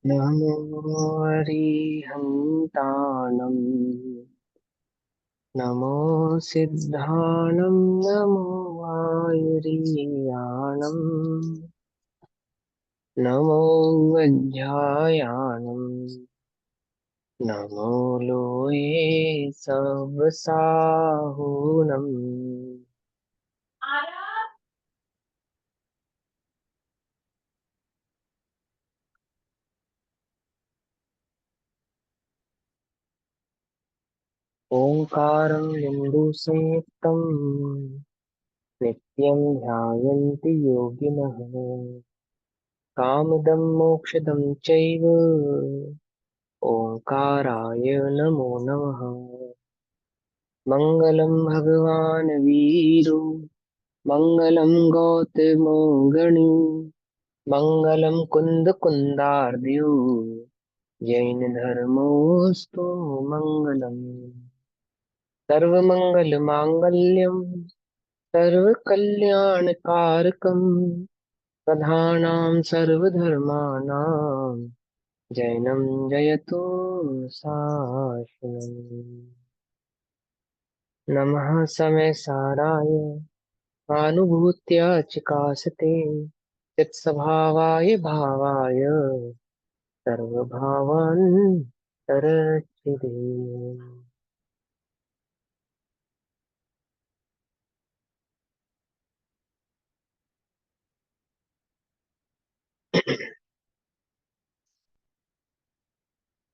नमो अरिहन्ताणम् नमो सिद्धाणं नमो आयुर्याणम् नमो वज्रायाणम् नमो लोये सवसाहुनम्। ओंकारं बिन्दुसंयुक्तं नित्यं ध्यायन्ति योगिनः। कामदं मोक्षदं चैव ओंकाराय नमो नमः। मङ्गलं भगवान् वीरो मङ्गलं गौतमो गणी मङ्गलं कुन्दकुन्दार्द्यो जैनधर्मोऽस्तु मङ्गलम्। सर्वमङ्गलमाङ्गल्यं सर्वकल्याणकारकं प्रधानां सर्वधर्माणां जैनं जयतु शासनम्। नमः समय अनुभूत्या चिकासते चित्स्वभावाय भावाय सर्वभावान् तरचिते।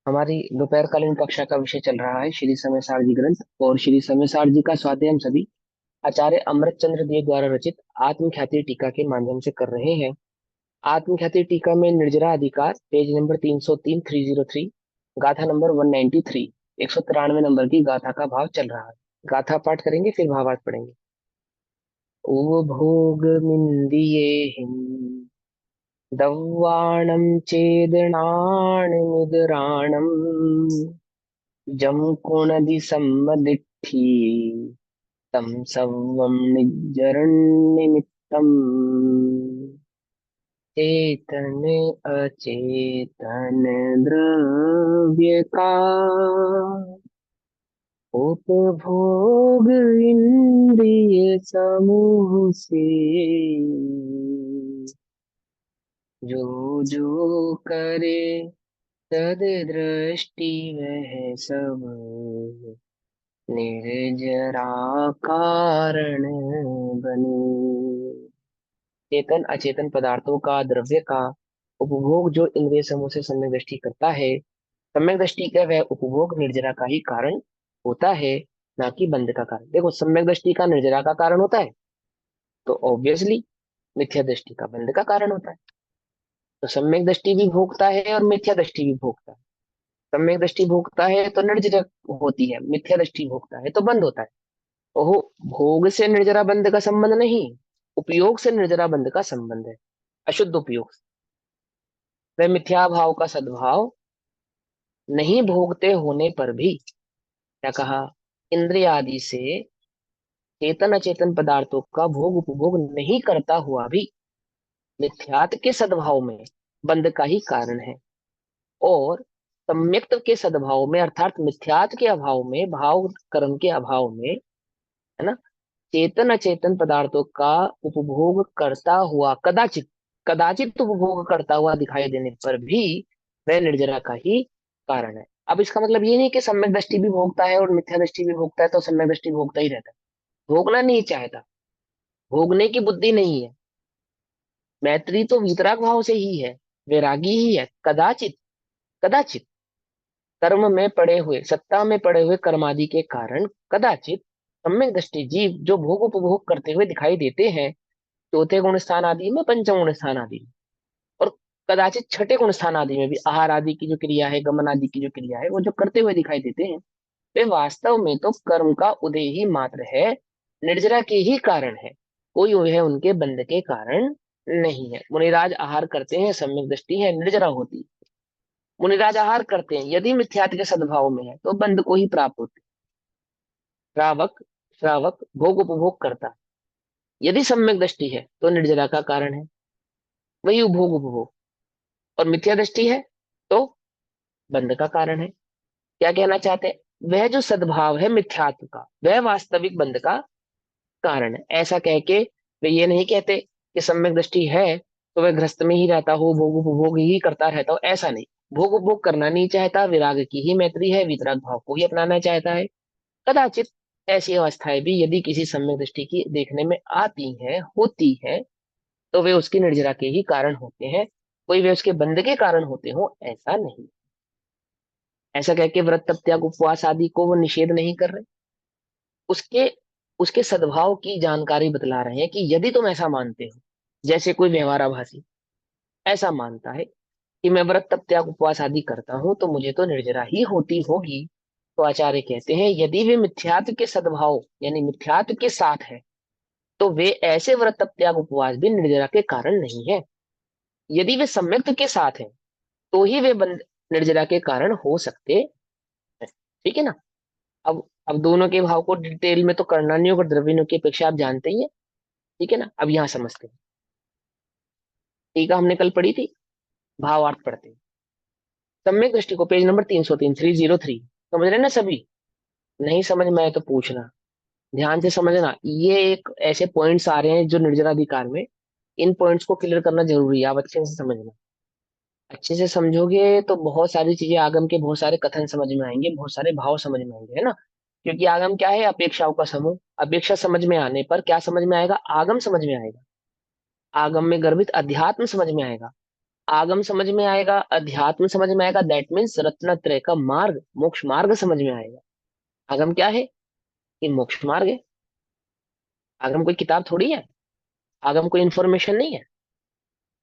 हमारी दोपहरकालीन कक्षा का विषय चल रहा है श्री समय जी ग्रंथ, और श्री समय जी का स्वाध्याय हम सभी आचार्य अमृत चंद्र देव द्वारा रचित आत्मख्याति टीका के माध्यम से कर रहे हैं। आत्मख्याति टीका में निर्जरा अधिकार पेज नंबर 303 303, गाथा नंबर 193, 193 नंबर की गाथा का भाव चल रहा है। गाथा पाठ करेंगे फिर भावार्थ पढ़ेंगे। उपभोगमिन्द्रिये दव्वाणं चेदनाणमुदराणं जं कुणदिसम्मदिट्ठी तं सव्वं निज्जरन्निमित्तम्। चेतन अचेतन द्रव्य का उपभोग इंद्रिय समूह से जो जो करे तद दृष्टि वह सब निर्जरा कारण बने। चेतन अचेतन पदार्थों का द्रव्य का उपभोग जो इंद्रिय समूह से सम्यक दृष्टि करता है, सम्यक दृष्टि का वह उपभोग निर्जरा का ही कारण होता है, ना कि बंध का कारण। देखो, सम्यक दृष्टि का निर्जरा का कारण होता है तो ऑब्वियसली मिथ्या दृष्टि का बंध का कारण होता है। तो सम्यक दृष्टि भी भोगता है और मिथ्या दृष्टि भी भोगता है। सम्यक दृष्टि भोगता है तो निर्जरा होती है, मिथ्या दृष्टि भोगता है तो बंध होता है। ओहो, भोग से निर्जरा बंध का संबंध नहीं, उपयोग से निर्जरा बंध का संबंध है। अशुद्ध उपयोग से। वह मिथ्या भाव का सद्भाव नहीं भोगते होने पर भी, क्या कहा, इंद्रिय आदि से चेतन अचेतन पदार्थों का भोग उपभोग नहीं करता हुआ भी मिथ्यात्व के सद्भाव में बंध का ही कारण है। और सम्यक्त के सद्भाव में अर्थात मिथ्यात्व के अभाव में, भाव कर्म के अभाव में, है ना, चेतन अचेतन पदार्थों का उपभोग करता हुआ कदाचित कदाचित उपभोग करता हुआ दिखाई देने पर भी वह निर्जरा का ही कारण है। अब इसका मतलब ये नहीं कि सम्यक दृष्टि भी भोगता है और मिथ्या दृष्टि भी भोगता है तो सम्यक दृष्टि भोगता ही रहता है। भोगना नहीं चाहता, भोगने की बुद्धि नहीं है। मैत्री तो वीतराग भाव से ही है, वैरागी ही है। कदाचित कदाचित कर्म में पड़े हुए, सत्ता में पड़े हुए कर्मादि के कारण कदाचित सम्यक दृष्टि जीव जो भोग उपभोग करते हुए दिखाई देते हैं, चौथे गुण स्थान आदि में, पंचम गुण स्थान आदि में, और कदाचित छठे गुण स्थान आदि में भी आहार आदि की जो क्रिया है, गमन आदि की जो क्रिया है, वो जो करते हुए दिखाई देते हैं, वे वास्तव में तो कर्म का उदय ही मात्र है, निर्जरा के ही कारण है। कोई वह उनके बंध के कारण नहीं है। मुनिराज आहार करते हैं, सम्यक दृष्टि है, निर्जरा होती है। मुनिराज आहार करते हैं, यदि मिथ्यात्व के सद्भाव में है तो बंध को ही प्राप्त होते। श्रावक श्रावक भोग उपभोग करता है, यदि सम्यक दृष्टि है तो निर्जरा का कारण है, वही उपभोग उपभोग। और मिथ्या दृष्टि है तो बंध का कारण है। क्या कहना चाहते हैं, वह जो सद्भाव है मिथ्यात्व का, वह वास्तविक बंध का कारण है। ऐसा कह के वे ये नहीं कहते कि सम्यक दृष्टि है तो वह गृहस्थ में ही रहता हो, भोग उपभोग ही करता रहता हो, ऐसा नहीं। भोग उपभोग करना नहीं चाहता, विराग की ही मैत्री है, वितराग भाव को ही अपनाना चाहता है। कदाचित ऐसी अवस्थाएं भी यदि किसी सम्यक दृष्टि की देखने में आती हैं, होती है, तो वे उसकी निर्जरा के ही कारण होते हैं, कोई वे उसके बंध के कारण होते हो ऐसा नहीं। ऐसा कह के व्रत तप त्याग उपवास आदि को वो निषेध नहीं कर रहे, उसके उसके सद्भाव की जानकारी बतला रहे हैं कि यदि तुम ऐसा मानते हो, जैसे कोई व्यवहाराभासी ऐसा मानता है कि मैं व्रत तप त्याग उपवास आदि करता हूं तो मुझे तो निर्जरा ही होती होगी, तो आचार्य कहते हैं यदि वे मिथ्यात्व के सद्भाव यानी मिथ्यात्व के साथ है, तो वे ऐसे व्रत तप त्याग उपवास भी निर्जरा के कारण नहीं है। यदि वे सम्यक्त के साथ हैं तो ही वे निर्जरा के कारण हो सकते हैं। ठीक है ना। अब दोनों के भाव को डिटेल में तो करना नहीं होगा, द्रव्यों की अपेक्षा आप जानते ही हैं। ठीक है ना। अब यहां समझते हैं। टीका हमने कल पढ़ी थी, भावार्थ पढ़ते हैं। सम्यक दृष्टि को पेज नंबर 303, 303 समझ रहे ना सभी। नहीं समझ में आए तो पूछना, ध्यान से समझना। ये एक ऐसे पॉइंट्स आ रहे हैं जो निर्जराधिकार में, इन पॉइंट्स को क्लियर करना जरूरी है, आप अच्छे से समझना। अच्छे से समझोगे तो बहुत सारी चीजें आगम के बहुत सारे कथन समझ में आएंगे, बहुत सारे भाव समझ में आएंगे, है ना। क्योंकि आगम क्या है, अपेक्षाओं का समूह। अपेक्षा समझ में आने पर क्या समझ में आएगा, आगम समझ में आएगा। आगम में गर्भित अध्यात्म समझ में आएगा। आगम समझ में आएगा, अध्यात्म समझ में आएगा, दैट मीन्स रत्नत्रय का मार्ग, मोक्ष मार्ग समझ में आएगा। आगम क्या है, ये मोक्ष मार्ग है। आगम कोई किताब थोड़ी है, आगम कोई इंफॉर्मेशन नहीं है।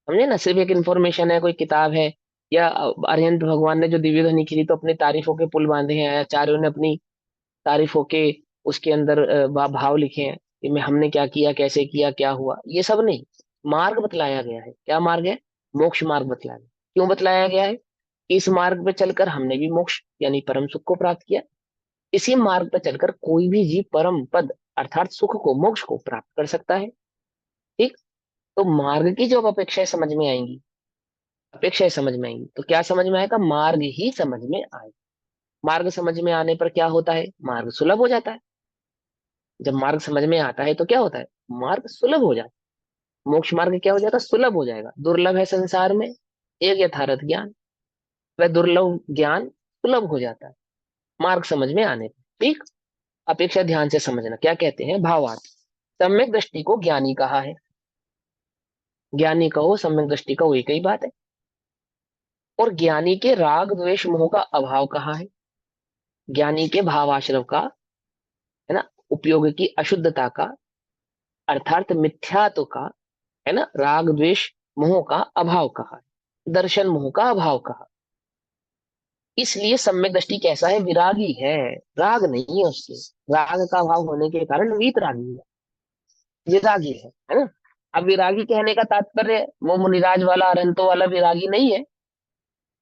समझे ना, सिर्फ एक इंफॉर्मेशन है, कोई किताब है। या अरिहंत भगवान ने जो दिव्य ध्वनि की थी तो अपनी तारीफों के पुल बांधे हैं, आचार्यों ने अपनी तारीफों के उसके अंदर भाव लिखे हैं कि मैं हमने क्या किया, कैसे किया, क्या हुआ, ये सब नहीं। मार्ग बतलाया गया है। क्या मार्ग है, मोक्ष मार्ग बतलाया गया। क्यों बतलाया गया है, इस मार्ग पे चलकर हमने भी मोक्ष यानी परम सुख को प्राप्त किया। इसी मार्ग पर चलकर कोई भी जीव परम पद अर्थात सुख को, मोक्ष को प्राप्त कर सकता है। ठीक। तो मार्ग की जो अब अपेक्षाएं समझ में आएंगी, अपेक्षाएं समझ में आएंगी तो क्या समझ में आएगा, मार्ग ही समझ में आएगा। मार्ग समझ में आने पर क्या होता है, मार्ग सुलभ हो जाता है। जब मार्ग समझ में आता है तो क्या होता है, मार्ग सुलभ हो जाता है। मोक्ष मार्ग क्या हो जाएगा, सुलभ हो जाएगा। दुर्लभ है संसार में एक यथार्थ ज्ञान, वह दुर्लभ ज्ञान सुलभ हो जाता है मार्ग समझ में आने पर। ठीक। अपेक्षा ध्यान से समझना, क्या कहते हैं, भावार्थ। सम्यक दृष्टि को ज्ञानी कहा है। ज्ञानी कहो सम्यक दृष्टि का, वही कई बात है। और ज्ञानी के राग द्वेष मोह का अभाव कहा है। ज्ञानी के भावाश्रव का, है ना, उपयोग की अशुद्धता का, अर्थात मिथ्यात्व का, है ना, राग द्वेष मोह का अभाव कहा है, दर्शन मोह का अभाव कहा। इसलिए सम्यक दृष्टि कैसा है, विरागी है। राग नहीं है उसके, राग का अभाव होने के कारण वीतरागी है, विरागी है ना। अब विरागी कहने का तात्पर्य वो मुनिराज वाला अरंतो वाला विरागी नहीं है,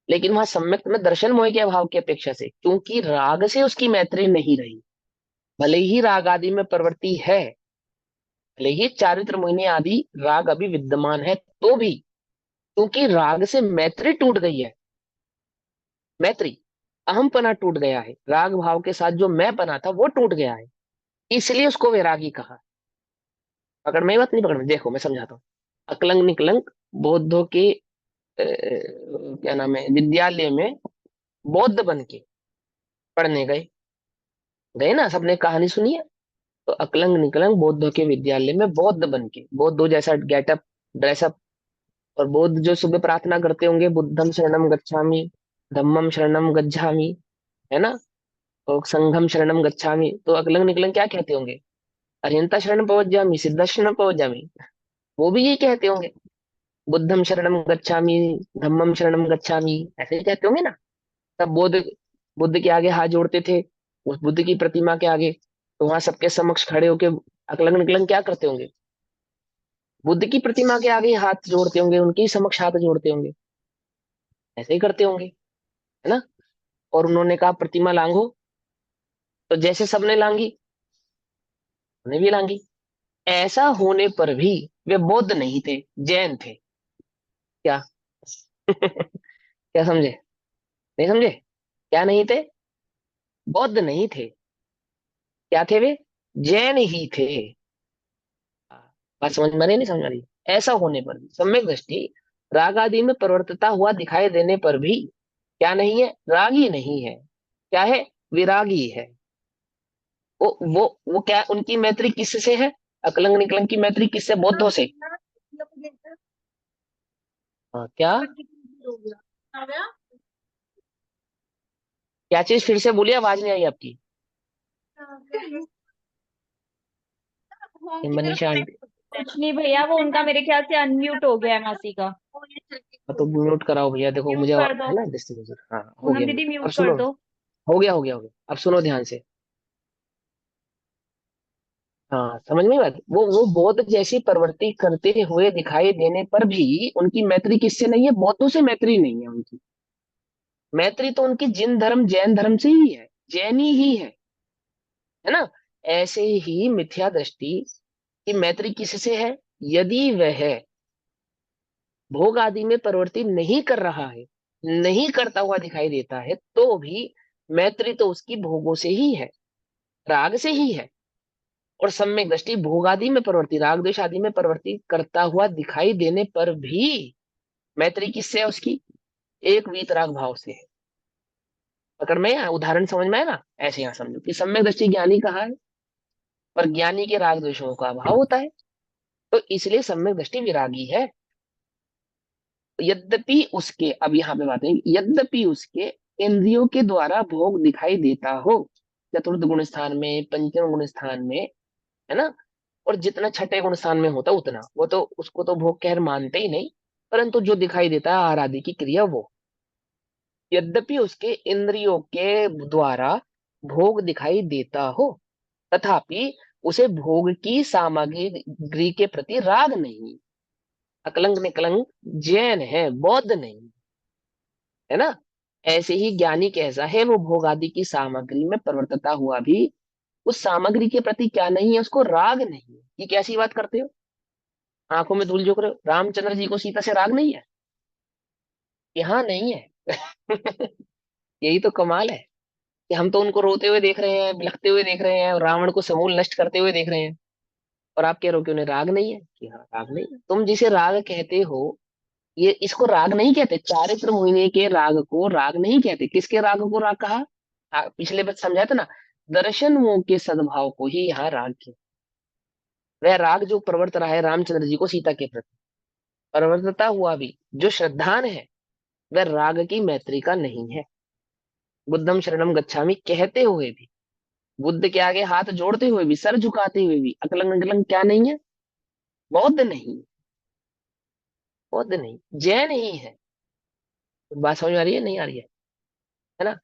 लेकिन वहां सम्यक में दर्शन मोह के अभाव की अपेक्षा से, क्योंकि राग से उसकी मैत्री नहीं रही। भले ही राग आदि में प्रवृत्ति है, भले ही चारित्र मोहिनी आदि राग अभी विद्यमान है, तो भी क्योंकि राग से मैत्री टूट गई है, मैत्री अहमपना टूट गया है, राग भाव के साथ जो मैं पना था वो टूट गया है, इसलिए उसको वैरागी कहा। पकड़ में, बात नहीं पकड़ में, देखो मैं समझाता हूँ। अकलंग निकलंग बौद्धों के क्या नाम है, विद्यालय में बौद्ध बन के पढ़ने गए, गए ना, सबने कहानी सुनी है। तो अकलंग निकलंग बौद्धों के विद्यालय में बौद्ध बन के, बौद्धों जैसा गेटअप, ड्रेसअप, और बौद्ध जो सुबह प्रार्थना करते होंगे, बुद्धम शरणम गच्छामि, धम्मम शरणम गच्छामि, है ना, और संघम शरणम गच्छामि, तो अकलंग निकलंग क्या कहते होंगे, अरिहंता शरण पहुंच जामी, सिद्ध शरण पहुंच जामी, वो भी यही कहते होंगे। बुद्धम शरणम गच्छामि, धम्मम शरणम गच्छामि, ऐसे ही कहते होंगे ना। तब बुद्ध, बुद्ध के आगे हाथ जोड़ते थे, उस बुद्ध की प्रतिमा के आगे, तो वहां सबके समक्ष खड़े होके अकलंग निकलंग क्या करते होंगे, बुद्ध की प्रतिमा के आगे हाथ जोड़ते होंगे, उनके ही समक्ष हाथ जोड़ते होंगे, ऐसे ही करते होंगे, है ना। और उन्होंने कहा प्रतिमा लांघो, तो जैसे सबने लांगी, उन्हें भी लांगी। ऐसा होने पर भी वे बौद्ध नहीं थे, जैन थे। क्या क्या समझे। नहीं समझे? क्या नहीं थे? बौद्ध नहीं थे। क्या थे वे? जैन ही थे। बात समझ में आ रही है, नहीं समझ में आ रही? ऐसा होने पर भी सम्यक दृष्टि राग आदि में परिवर्तिता हुआ दिखाई देने पर भी क्या नहीं है? रागी नहीं है। क्या है? विरागी है। वो क्या, उनकी मैत्री किससे है? अकलंग निकलंग की मैत्री किससे? बौद्धों से। हाँ, क्या? क्या चीज? फिर से बोलिए, आवाज नहीं आई आपकी। ये मनीषा आंटी। कुछ नहीं भैया, वो उनका मेरे ख्याल से अनम्यूट हो गया है मासी का। हाँ, तो म्यूट कराओ भैया, देखो म्यूट मुझे कर दो। है ना डिस्ट्रीब्यूशन। हाँ हो पूनम गया म्यूट, दीदी अब म्यूट कर सुनो। दो। हो गया, हो गया, हो गया, अब सुनो ध्यान से। हाँ समझ में बात, वो बौद्ध जैसी प्रवृत्ति करते हुए दिखाई देने पर भी उनकी मैत्री किससे नहीं है? बौद्धों से मैत्री नहीं है उनकी। मैत्री तो उनकी जिन धर्म जैन धर्म से ही है, जैनी ही है ना? ऐसे ही मिथ्या दृष्टि की मैत्री किससे है? यदि वह भोग आदि में प्रवृत्ति नहीं कर रहा है, नहीं करता हुआ दिखाई देता है, तो भी मैत्री तो उसकी भोगों से ही है, राग से ही है। और सम्यक दृष्टि भोग आदि में प्रवृत्ति, राग द्वेष आदि में प्रवृत्ति करता हुआ दिखाई देने पर भी मैत्री किससे है उसकी? एक वीतराग भाव से है। पकड़ में आया? उदाहरण समझ में आया ना? ऐसे यहां समझो कि सम्यक दृष्टि ज्ञानी कहाँ है, पर ज्ञानी के राग द्वेषों का अभाव होता है, तो इसलिए सम्यक दृष्टि विरागी है। यद्यपि उसके, अब यहाँ पे बात है, यद्यपि उसके इंद्रियों के द्वारा भोग दिखाई देता हो, चतुर्थ गुण स्थान में, पंचम गुण स्थान में, है ना? और जितना छठे गुण स्थान में होता उतना, वो तो उसको तो भोग कह मानते ही नहीं, परंतु जो दिखाई देता है आराधि की क्रिया वो, यद्यपि उसके इंद्रियों के द्वारा भोग दिखाई देता हो, तथापि उसे भोग की सामग्री के प्रति राग नहीं। अकलंग निकलंग जैन है, बौद्ध नहीं, है ना? ऐसे ही ज्ञानी कैसा है? वो भोग आदि की सामग्री में परिवर्तता हुआ भी उस सामग्री के प्रति क्या नहीं है? उसको राग नहीं है। ये कैसी बात करते हो? आंखों में धूल झोंक रहे हो? रामचंद्र जी को सीता से राग नहीं है? यहाँ नहीं है। यही तो कमाल है कि हम तो उनको रोते हुए देख रहे हैं, बिलखते हुए देख रहे हैं, और रावण को समूल नष्ट करते हुए देख रहे हैं, और आप कह रहे हो कि उन्हें राग नहीं है? कि हाँ राग नहीं है। तुम जिसे राग कहते हो, ये इसको राग नहीं कहते, चारित्र मोहिनी के राग को राग नहीं कहते। किसके राग को राग कहा? पिछले बार समझाया था ना, दर्शन मोह के सद्भाव को ही यहाँ राग किया। वह राग जो प्रवर्त रहा है रामचंद्र जी को सीता के प्रति, प्रवर्तता हुआ भी जो श्रद्धान है, वह राग की मैत्री का नहीं है। बुद्धम शरणम गच्छामि कहते हुए भी, बुद्ध के आगे हाथ जोड़ते हुए भी, सर झुकाते हुए भी अकलंग निकलंग क्या नहीं है? बौद्ध नहीं, बौद्ध नहीं, जैन ही है। बात समझ में आ रही है, नहीं आ रही है ना?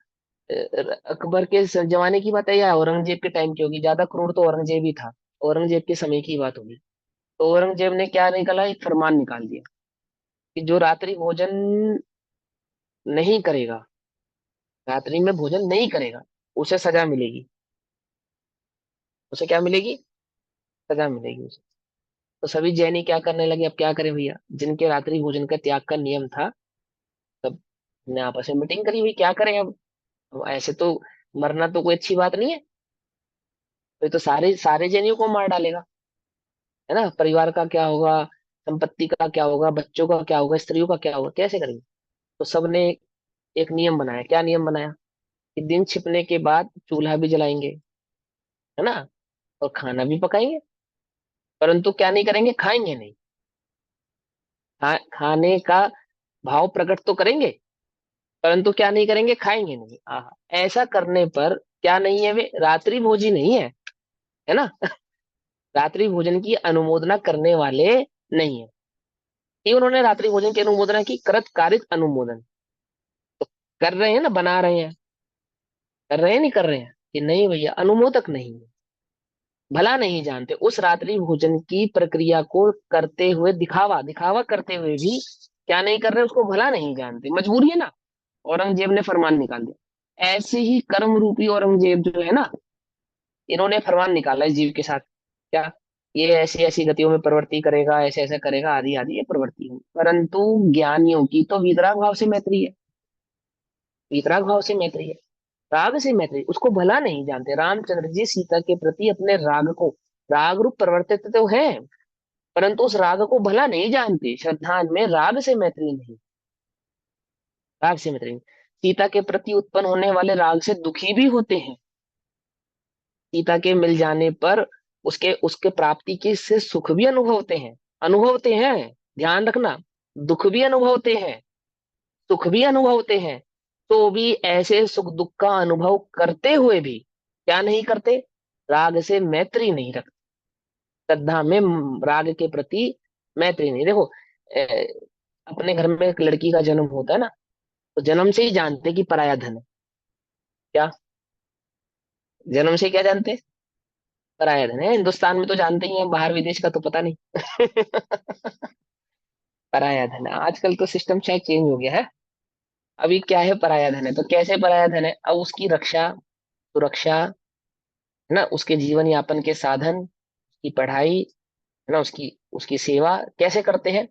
अकबर के जमाने की बात है या औरंगजेब के टाइम की होगी? ज्यादा क्रूर तो औरंगजेब ही था। औरंगजेब के समय की बात होगी। तो औरंगजेब ने क्या निकाला? एक फरमान निकाल दिया कि जो रात्रि भोजन नहीं करेगा, रात्रि में भोजन नहीं करेगा, उसे सजा मिलेगी। उसे क्या मिलेगी? सजा मिलेगी उसे। तो सभी जैनी क्या करने लगे? अब क्या करें भैया, जिनके रात्रि भोजन का त्याग का नियम था, तब ने आपस में मीटिंग करी हुई, क्या करें अब ऐसे तो मरना तो कोई अच्छी बात नहीं है। तो ये तो सारे सारे जैनियों को मार डालेगा, है ना? परिवार का क्या होगा, संपत्ति का क्या होगा, बच्चों का क्या होगा, स्त्रियों का क्या होगा, कैसे करेंगे? तो सबने एक नियम बनाया। क्या नियम बनाया? कि दिन छिपने के बाद चूल्हा भी जलाएंगे, है ना? और खाना भी पकाएंगे, परंतु क्या नहीं करेंगे? खाएंगे नहीं। खाने का भाव प्रकट तो करेंगे, परंतु क्या नहीं करेंगे? खाएंगे नहीं। ऐसा करने पर क्या नहीं है? वे रात्रि भोजी नहीं है, है ना? रात्रि भोजन की अनुमोदना करने वाले नहीं है। कि उन्होंने रात्रि भोजन की अनुमोदना की, कृत कारित अनुमोदन कर रहे हैं ना, बना रहे हैं, कर रहे हैं नहीं कर रहे हैं? कि नहीं भैया, अनुमोदक नहीं है, भला नहीं जानते उस रात्रि भोजन की प्रक्रिया को करते हुए, दिखावा दिखावा करते हुए भी क्या नहीं कर रहे? उसको भला नहीं जानते, मजबूरी है ना। औरंगजेब ने फरमान निकाल दिया। ऐसे ही कर्म रूपी औरंगजेब जो है ना, इन्होंने फरमान निकाला इस जीव के साथ। क्या? ये ऐसी ऐसी गतियों में प्रवृत्ति करेगा, ऐसे ऐसे करेगा, आदि आदि ये प्रवृत्ति है। परंतु ज्ञानियों की तो वितराग भाव से मैत्री है। वीतराग भाव से मैत्री है, राग से मैत्री, उसको भला नहीं जानते। रामचंद्र जी सीता के प्रति अपने राग को, राग रूप परिवर्तित तो है, परंतु उस राग को भला नहीं जानते। श्रद्धान में राग से मैत्री नहीं, राग से मैत्री नहीं। सीता के प्रति उत्पन्न होने वाले राग से दुखी भी होते हैं। सीता के मिल जाने पर उसके उसके प्राप्ति के से सुख भी अनुभवते हैं, अनुभवते हैं, ध्यान रखना। दुख भी अनुभवते हैं, सुख भी अनुभवते हैं। तो भी ऐसे सुख दुख का अनुभव करते हुए भी क्या नहीं करते, राग से मैत्री नहीं रखते। श्रद्धा में राग के प्रति मैत्री नहीं। देखो अपने घर में एक लड़की का जन्म होता है ना, तो जन्म से ही जानते कि पराया धन है। क्या, जन्म से क्या जानते हैं? पराया धन है। हिंदुस्तान में तो जानते ही हैं, बाहर विदेश का तो पता नहीं। पराया धन है। आजकल तो सिस्टम शायद चेंज हो गया है। अभी क्या है, पराया धन है तो कैसे पराया धन है, अब उसकी रक्षा, सुरक्षा, है ना, उसके जीवन यापन के साधन, उसकी पढ़ाई, है ना, उसकी उसकी सेवा कैसे करते हैं,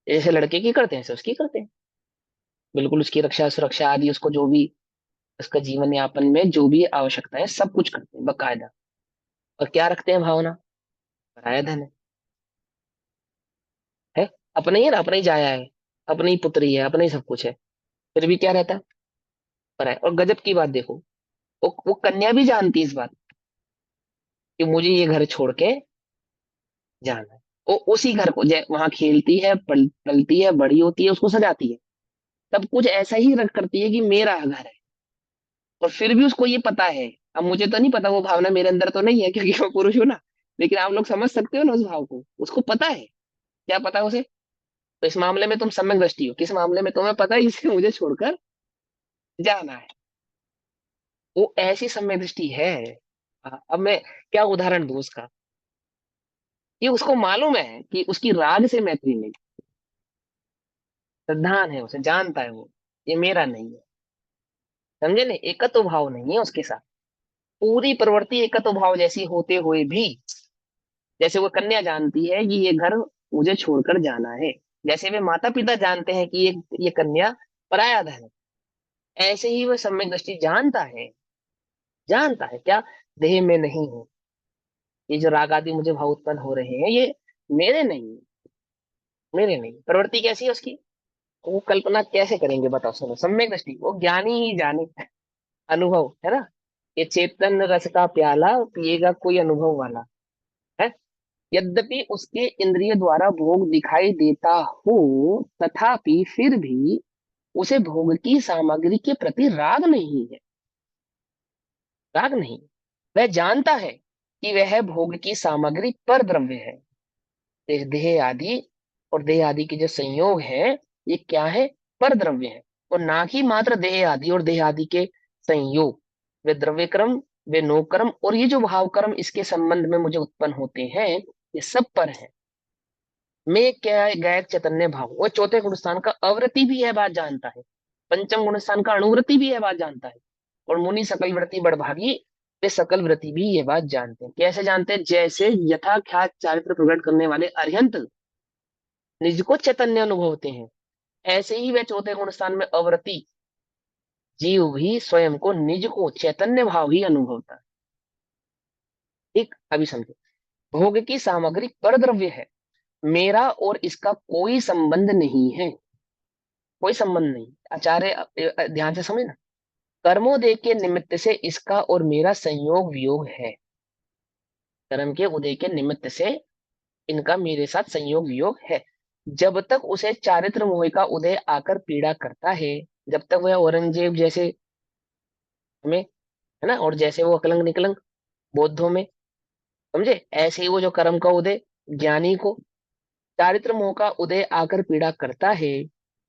जैसे लड़के की करते हैं ऐसे उसकी करते हैं। बिल्कुल उसकी रक्षा सुरक्षा आदि, उसको जो भी उसका जीवन यापन में जो भी आवश्यकता है सब कुछ करते हैं बकायदा। और क्या रखते हैं भावना, पराया धन है, अपने ही है ना, अपने ही जाया है, अपनी ही पुत्री है, अपने ही सब कुछ है, फिर भी क्या रहता है, पराया। और गजब की बात देखो, वो कन्या भी जानती है इस बात कि मुझे ये घर छोड़ के जाना है। वो उसी घर को वहां खेलती है, पलती है, बड़ी होती है, उसको सजाती है, सब कुछ ऐसा ही रख करती है कि मेरा घर है। और फिर भी उसको ये पता है, अब मुझे तो नहीं पता, वो भावना मेरे अंदर तो नहीं है क्योंकि मैं पुरुष हूं ना, लेकिन आप लोग समझ सकते हो ना उस भाव को, उसको पता है। क्या पता है उसे? तो इस मामले में तुम सम्यक दृष्टि हो, किस मामले में तुम्हें पता है इसे मुझे छोड़कर जाना है, वो ऐसी सम्यक दृष्टि है। अब मैं क्या उदाहरण दूं उसका, कि उसको मालूम है कि उसकी राग से मैत्री नहीं, श्रद्धान है, उसे जानता है वो, ये मेरा नहीं है। समझे नहीं, एकत्व भाव नहीं है उसके साथ। पूरी प्रवृत्ति एकत्व भाव जैसी होते हुए भी, जैसे वो कन्या जानती है कि ये घर मुझे छोड़कर जाना है, जैसे वे माता पिता जानते हैं कि ये कन्या पराया धन है, ऐसे ही वह सम्यक दृष्टि जानता है, जानता है क्या, देह में नहीं है, ये जो राग आदि मुझे भाव उत्पन्न हो रहे हैं ये मेरे नहीं, मेरे नहीं। प्रवृत्ति कैसी है उसकी, वो कल्पना कैसे करेंगे बताओ, सुनो, सम्यक दृष्टि, वो ज्ञानी ही जाने। अनुभव है ना, ये चेतन रस का प्याला पिएगा कोई अनुभव वाला है। यद्यपि उसके इंद्रिय द्वारा भोग दिखाई देता हो, तथापि फिर भी उसे भोग की सामग्री के प्रति राग नहीं है, राग नहीं। वह जानता है कि वह भोग की सामग्री पर द्रव्य है, देह आदि, और देह आदि के जो संयोग है ये क्या है, पर द्रव्य है। और ना कि मात्र देह आदि और देह आदि के संयोग, वे द्रव्य कर्म, वे नोक कर्म, और ये जो भाव कर्म इसके संबंध में मुझे उत्पन्न होते हैं, ये सब पर है। मैं क्या है, गायक चैतन्य भाव, वो चौथे गुण स्थान का अवृत्ति भी है बात जानता है, पंचम गुण स्थान का अणुवृत्ति भी है बात जानता है। और मुनि सकल वृत्ति बड़भागी, वे सकल वृत्ति भी ये बात जानते हैं। कैसे जानते हैं, जैसे यथा ख्यात चारित्र प्रकट करने वाले अरिहंत निज को चैतन्य अनुभवते हैं, ऐसे ही वे चौथे गुण स्थान में अवृत्ति जीव भी स्वयं को निज को चैतन्य भाव ही अनुभवता है। ठीक, अभी समझो, भोग की सामग्री पर द्रव्य है, मेरा और इसका कोई संबंध नहीं है, कोई संबंध नहीं। आचार्य ध्यान से समझना, कर्मोदय के निमित्त से इसका और मेरा संयोग वियोग है, कर्म के उदय के निमित्त से इनका मेरे साथ संयोग वियोग है। जब तक उसे चारित्र मोह का उदय आकर पीड़ा करता है, जब तक वह औरंगजेब जैसे हमें, है ना, और जैसे वो अकलंग निकलंग बौद्धों में, समझे, ऐसे ही वो जो कर्म का उदय ज्ञानी को चारित्र मोह का उदय आकर पीड़ा करता है,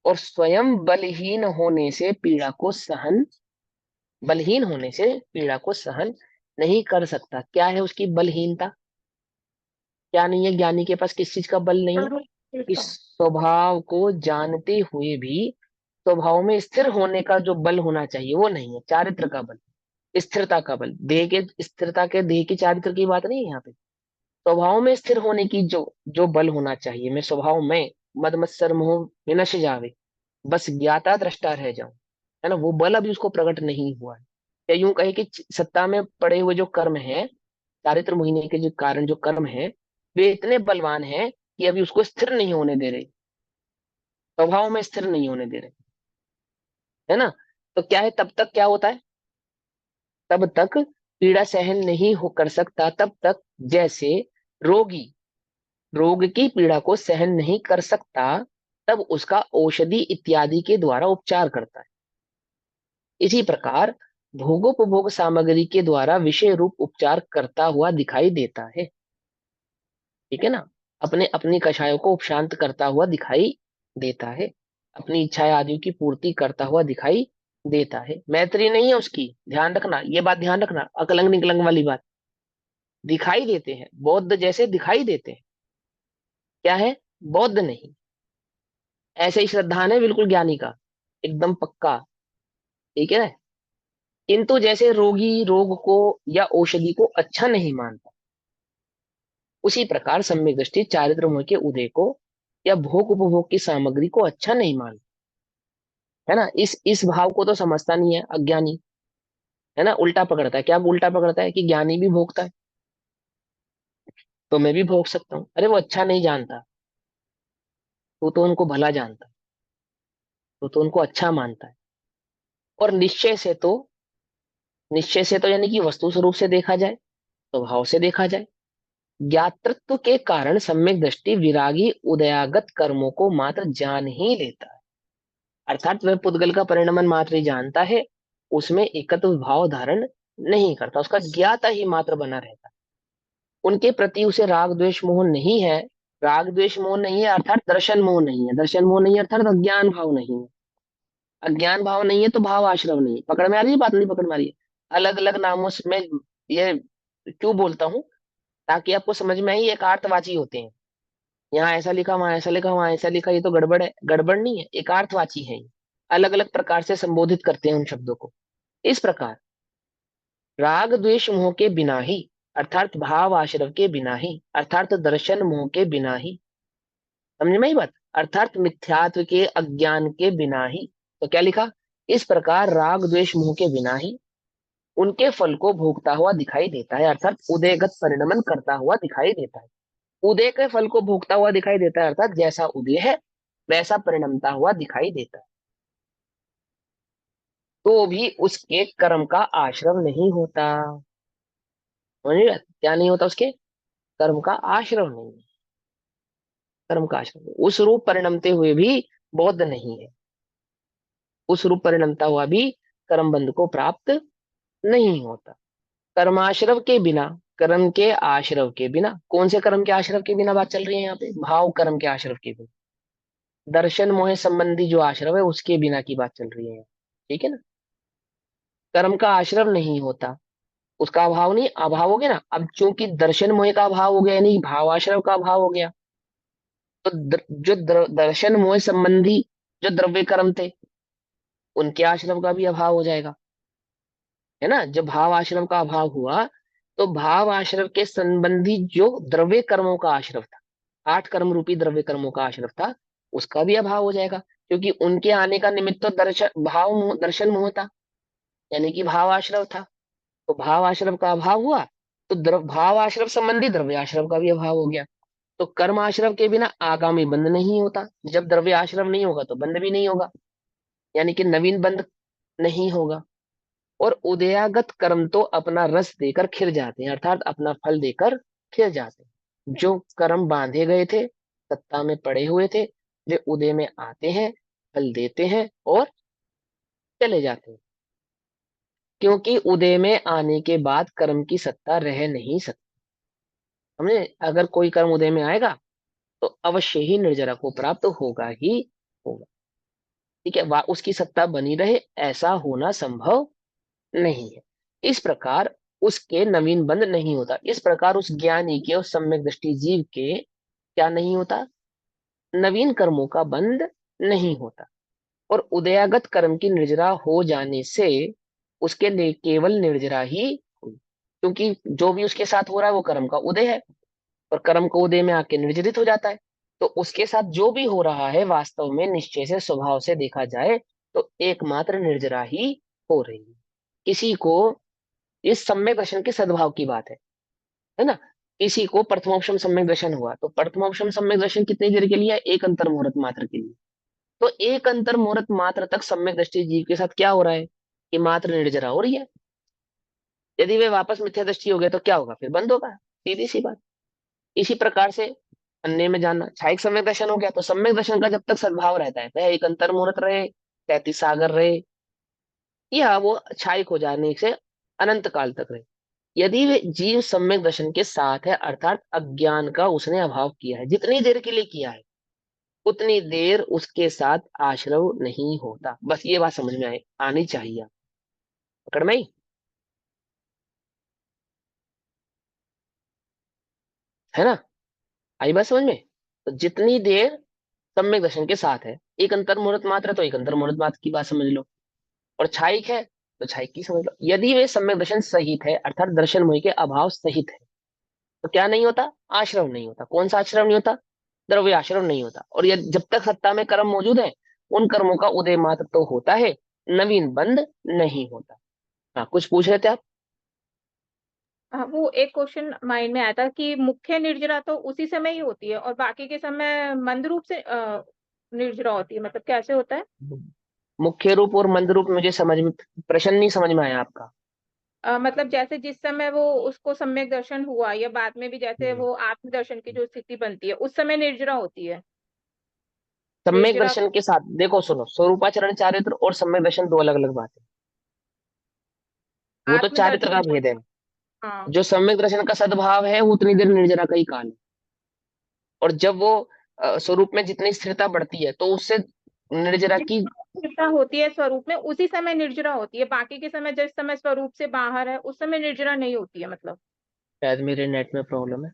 और स्वयं बलहीन होने से पीड़ा को सहन नहीं कर सकता। क्या है उसकी बलहीनता, क्या नहीं है ज्ञानी के पास, किस चीज का बल नहीं है, इस स्वभाव को जानते हुए भी स्वभाव में स्थिर होने का जो बल होना चाहिए वो नहीं है, चारित्र का बल, स्थिरता का बल। देह के स्थिरता के, देह की चारित्र की बात नहीं है यहाँ पे, स्वभाव में स्थिर होने की जो जो बल होना चाहिए, मैं स्वभाव में मद मत्सर मोह विनश जावे, बस ज्ञाता दृष्टा रह जाऊं, है ना, वो बल अभी उसको प्रकट नहीं हुआ है। या यूं कहे कि सत्ता में पड़े हुए जो कर्म है, चारित्र मोहिनी के जो कारण जो कर्म है, वे इतने बलवान हैं कि अभी उसको स्थिर नहीं होने दे रहे, स्वभाव में स्थिर नहीं होने दे रहे, है ना। तो क्या है, तब तक क्या होता है, तब तक पीड़ा सहन नहीं हो कर सकता, तब तक जैसे रोगी रोग की पीड़ा को सहन नहीं कर सकता, तब उसका औषधि इत्यादि के द्वारा उपचार करता है। इसी प्रकार भोगोपभोग सामग्री के द्वारा विषय रूप उपचार करता हुआ दिखाई देता है। ठीक है ना, अपने अपनी कषायों को उपशांत करता हुआ दिखाई देता है, अपनी इच्छाएं आदि की पूर्ति करता हुआ दिखाई देता है। मैत्री नहीं है उसकी, ध्यान रखना, ये बात ध्यान रखना, अकलंग निकलंग वाली बात। दिखाई देते हैं, बौद्ध जैसे दिखाई देते हैं, क्या है, बौद्ध नहीं। ऐसे ही श्रद्धान है बिल्कुल ज्ञानी का, एकदम पक्का। ठीक है, किंतु जैसे रोगी रोग को या औषधि को अच्छा नहीं मानता, उसी प्रकार सम्यक दृष्टि चारित्र मोह के उदय को या भोग उपभोग की सामग्री को अच्छा नहीं मानता, है ना। इस भाव को तो समझता नहीं है अज्ञानी, है ना, उल्टा पकड़ता है। क्या उल्टा पकड़ता है कि ज्ञानी भी भोगता है, तो मैं भी भोग सकता हूँ। अरे वो अच्छा नहीं जानता, वो तो उनको भला जानता है, वो तो उनको अच्छा मानता है। और निश्चय से तो यानी कि वस्तु स्वरूप से देखा जाए, स्वभाव से देखा जाए, ज्ञातृत्व के कारण सम्यक दृष्टि विरागी उदयागत कर्मों को मात्र जान ही लेता है। अर्थात वह पुद्गल का परिणमन मात्र ही जानता है, उसमें एकत्व भाव धारण नहीं करता, उसका ज्ञाता ही मात्र बना रहता है। उनके प्रति उसे राग द्वेष मोह नहीं है। राग द्वेष मोह नहीं है अर्थात दर्शन मोह नहीं है, दर्शन मोह नहीं है अर्थात अज्ञान भाव नहीं है। अज्ञान भाव नहीं है तो भाव आश्रव नहीं है। पकड़ में आ रही है बात, नहीं पकड़ में आ रही है। अलग अलग नामों से मैं ये क्यों बोलता हूँ, ताकि आपको समझ में आई, एक अर्थवाची होते हैं। यहाँ ऐसा लिखा, वहां ऐसा लिखा, वहां ऐसा लिखा, ये तो गड़बड़ है, गड़बड़ नहीं है, एक अर्थवाची है ये। अलग अलग प्रकार से संबोधित करते हैं उन शब्दों को। इस प्रकार राग द्वेष मोह के बिना ही, अर्थात भाव आश्रव के बिना ही, अर्थात दर्शन मोह के बिना ही, समझ में ही बात, अर्थात मिथ्यात्व के अज्ञान के बिना ही। तो क्या लिखा, इस प्रकार राग द्वेष मोह के बिना ही उनके फल को भोगता हुआ दिखाई देता है, अर्थात उदयगत परिणमन करता हुआ दिखाई देता है। उदय के फल को भोगता हुआ दिखाई देता है, अर्थात जैसा उदय है वैसा परिणमता हुआ दिखाई देता है। तो भी उसके कर्म का आश्रम नहीं होता। समझिए क्या नहीं होता, उसके कर्म का आश्रम नहीं है। कर्म का आश्रम नहीं। उस रूप परिणमते हुए भी बौद्ध नहीं है, उस रूप परिणमता हुआ भी कर्म बंध को प्राप्त नहीं होता। कर्माश्रव के बिना, कर्म के आश्रव के बिना, कौन से कर्म के आश्रव के बिना बात चल रही है यहाँ पे, भाव कर्म के आश्रव के बिना, दर्शन मोह संबंधी जो आश्रव है उसके बिना की बात चल रही है यहाँ। ठीक है ना, कर्म का आश्रव नहीं होता, उसका अभाव नहीं, अभाव हो गया ना। अब चूंकि दर्शन मोह का अभाव हो गया, यानी भाव आश्रव का अभाव हो गया, तो दर्शन मोह संबंधी जो द्रव्य कर्म थे उनके आश्रव का भी अभाव हो जाएगा, है ना। जब भाव आश्रम का अभाव हुआ, तो भाव आश्रव के संबंधी जो द्रव्य कर्मों का आश्रव था, 8 कर्म रूपी द्रव्य कर्मों का आश्रव था, उसका भी अभाव हो जाएगा, क्योंकि उनके आने का निमित्त तो दर्शन मोह था, यानी कि भाव आश्रव था। तो भाव आश्रव का अभाव हुआ, तो भाव आश्रव संबंधी द्रव्य आश्रव का भी अभाव हो गया। तो कर्म आश्रव के बिना आगामी बंध नहीं होता, जब द्रव्य आश्रव नहीं होगा तो बंध भी नहीं होगा, यानी कि नवीन बंध नहीं होगा। और उदयागत कर्म तो अपना रस देकर खिल जाते हैं, अर्थात अपना फल देकर खिल जाते हैं। जो कर्म बांधे गए थे, सत्ता में पड़े हुए थे, वे उदय में आते हैं, फल देते हैं और चले जाते हैं। क्योंकि उदय में आने के बाद कर्म की सत्ता रह नहीं सकती। हमने, अगर कोई कर्म उदय में आएगा तो अवश्य ही निर्जरा को प्राप्त होगा ही होगा। ठीक है, उसकी सत्ता बनी रहे ऐसा होना संभव नहीं है। इस प्रकार उसके नवीन बंध नहीं होता। इस प्रकार उस ज्ञानी के, उस सम्यक दृष्टि जीव के क्या नहीं होता, नवीन कर्मों का बंध नहीं होता। और उदयागत कर्म की निर्जरा हो जाने से उसके लिए केवल निर्जरा ही हुई, क्योंकि जो भी उसके साथ हो रहा है वो कर्म का उदय है, और कर्म को उदय में आके निर्जरित हो जाता है। तो उसके साथ जो भी हो रहा है वास्तव में निश्चय से, स्वभाव से देखा जाए तो एकमात्र निर्जरा ही हो रही है। किसी को, इस सम्यक दर्शन के सद्भाव की बात है ना। किसी को प्रथमोपशम सम्यक दर्शन हुआ, तो प्रथमोपशम सम्यक दर्शन कितनी देर के लिए है? एक अंतर मुहूर्त मात्र के लिए। तो एक अंतर मुहूर्त मात्र तक सम्यक दृष्टि जीव के साथ क्या हो रहा है कि मात्र निर्जरा हो रही है। यदि वे वापस मिथ्या दृष्टि हो गए तो क्या होगा? फिर बंद होगा, सीधी सी बात। इसी प्रकार से अन्य में जानना, छायिक सम्यक दर्शन हो गया, तो सम्यक दर्शन का जब तक सद्भाव रहता है, चाहे एक अंतर मुहूर्त रहे, 33 सागर रहे, या वो छायिक हो जाने से अनंत काल तक रहे, यदि वे जीव सम्यक दर्शन के साथ है, अर्थात अज्ञान का उसने अभाव किया है, जितनी देर के लिए किया है उतनी देर उसके साथ आश्रव नहीं होता। बस ये बात समझ में आनी चाहिए। पकड़ में आई? है ना? आई बात समझ में? तो जितनी देर सम्यक दर्शन के साथ है, एक अंतर मुहूर्त मात्र है, तो एक अंतर मुहूर्त मात्र की बात समझ लो। और छायिक है तो छायिक की समझ लो। यदि वे सम्यक दर्शन सहित है, अर्थात दर्शन मोह के अभाव सहित है, तो क्या नहीं होता? आश्रम नहीं होता। कौन सा आश्रम नहीं होता? द्रव्य आश्रम नहीं होता। और ये जब तक सत्ता में कर्म मौजूद है, उन कर्मों का उदय मात्र तो होता है, नवीन बंद नहीं होता। हाँ, कुछ पूछ रहे थे आप? हाँ, वो एक क्वेश्चन माइंड में आया था कि मुख्य निर्जरा तो उसी समय ही होती है और बाकी के समय मंद रूप से निर्जरा होती है, मतलब कैसे होता है? मुख्य रूप और मंद रूप मुझे समझ में, प्रश्न नहीं समझ में आया आपका। मतलब जैसे जिस समय वो उसको सम्यक दर्शन हुआ या बाद में भी जैसे हम्म। वो आत्म दर्शन की जो स्थिति बनती है उस समय निर्जरा होती है। सम्यक निर्जरा दर्शन के साथ देखो, सुनो, स्वरूपाचरण चारित्र और सम्यक दर्शन दो अलग अलग बात है। वो तो आत्म चारित्र का दर्शन। भेद है। हाँ, जो सम्यक दर्शन का सद्भाव है, वो उतनी देर निर्जरा का ही काल है। और जब वो स्वरूप में जितनी स्थिरता बढ़ती है, तो उससे निर्जरा जिस की, निर्जरा होती है स्वरूप में उसी समय निर्जरा होती है, बाकी के समय जिस समय स्वरूप से बाहर है उस समय निर्जरा नहीं होती है मतलब। शायद मेरे नेट में प्रॉब्लम है।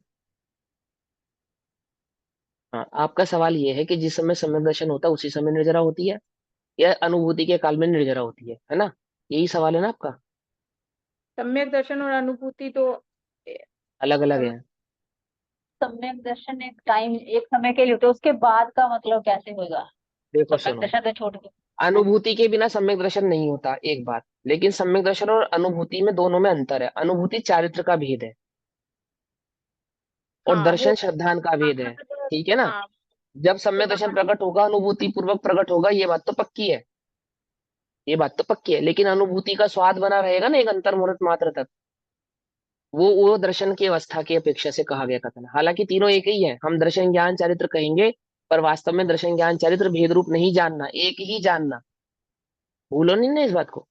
हाँ, आपका सवाल ये है कि जिस समय सम्यक दर्शन होता है उसी समय निर्जरा होती है, या अनुभूति के काल में निर्जरा होती है ना? यही सवाल है ना आपका? सम्यक दर्शन और अनुभूति तो अलग अलग है। सम्यक दर्शन एक टाइम एक समय के लिए होते उसके बाद का मतलब कैसे होगा? देखो सम्यक सुनो, दर्शन तो छोड़ के। अनुभूति के बिना सम्यक दर्शन नहीं होता, एक बात। लेकिन सम्यक दर्शन और अनुभूति में, दोनों में अंतर है। अनुभूति चारित्र का भेद है, और हाँ वो दर्शन श्रद्धान का भेद है। ठीक है ना? हाँ जब वो सम्यक दर्शन बात। प्रकट होगा, अनुभूति पूर्वक प्रकट होगा, ये बात तो पक्की है। ये बात तो पक्की है, लेकिन अनुभूति का स्वाद बना रहेगा ना एक अंतर मुहूर्त मात्र तक। वो दर्शन की अवस्था की अपेक्षा से कहा गया कथन। हालांकि तीनों एक ही है, हम दर्शन ज्ञान चरित्र कहेंगे, पर वास्तव में दर्शन ज्ञान चरित्र भेद रूप नहीं जानना, एक ही जानना। भूलो नहीं ना इस बात को।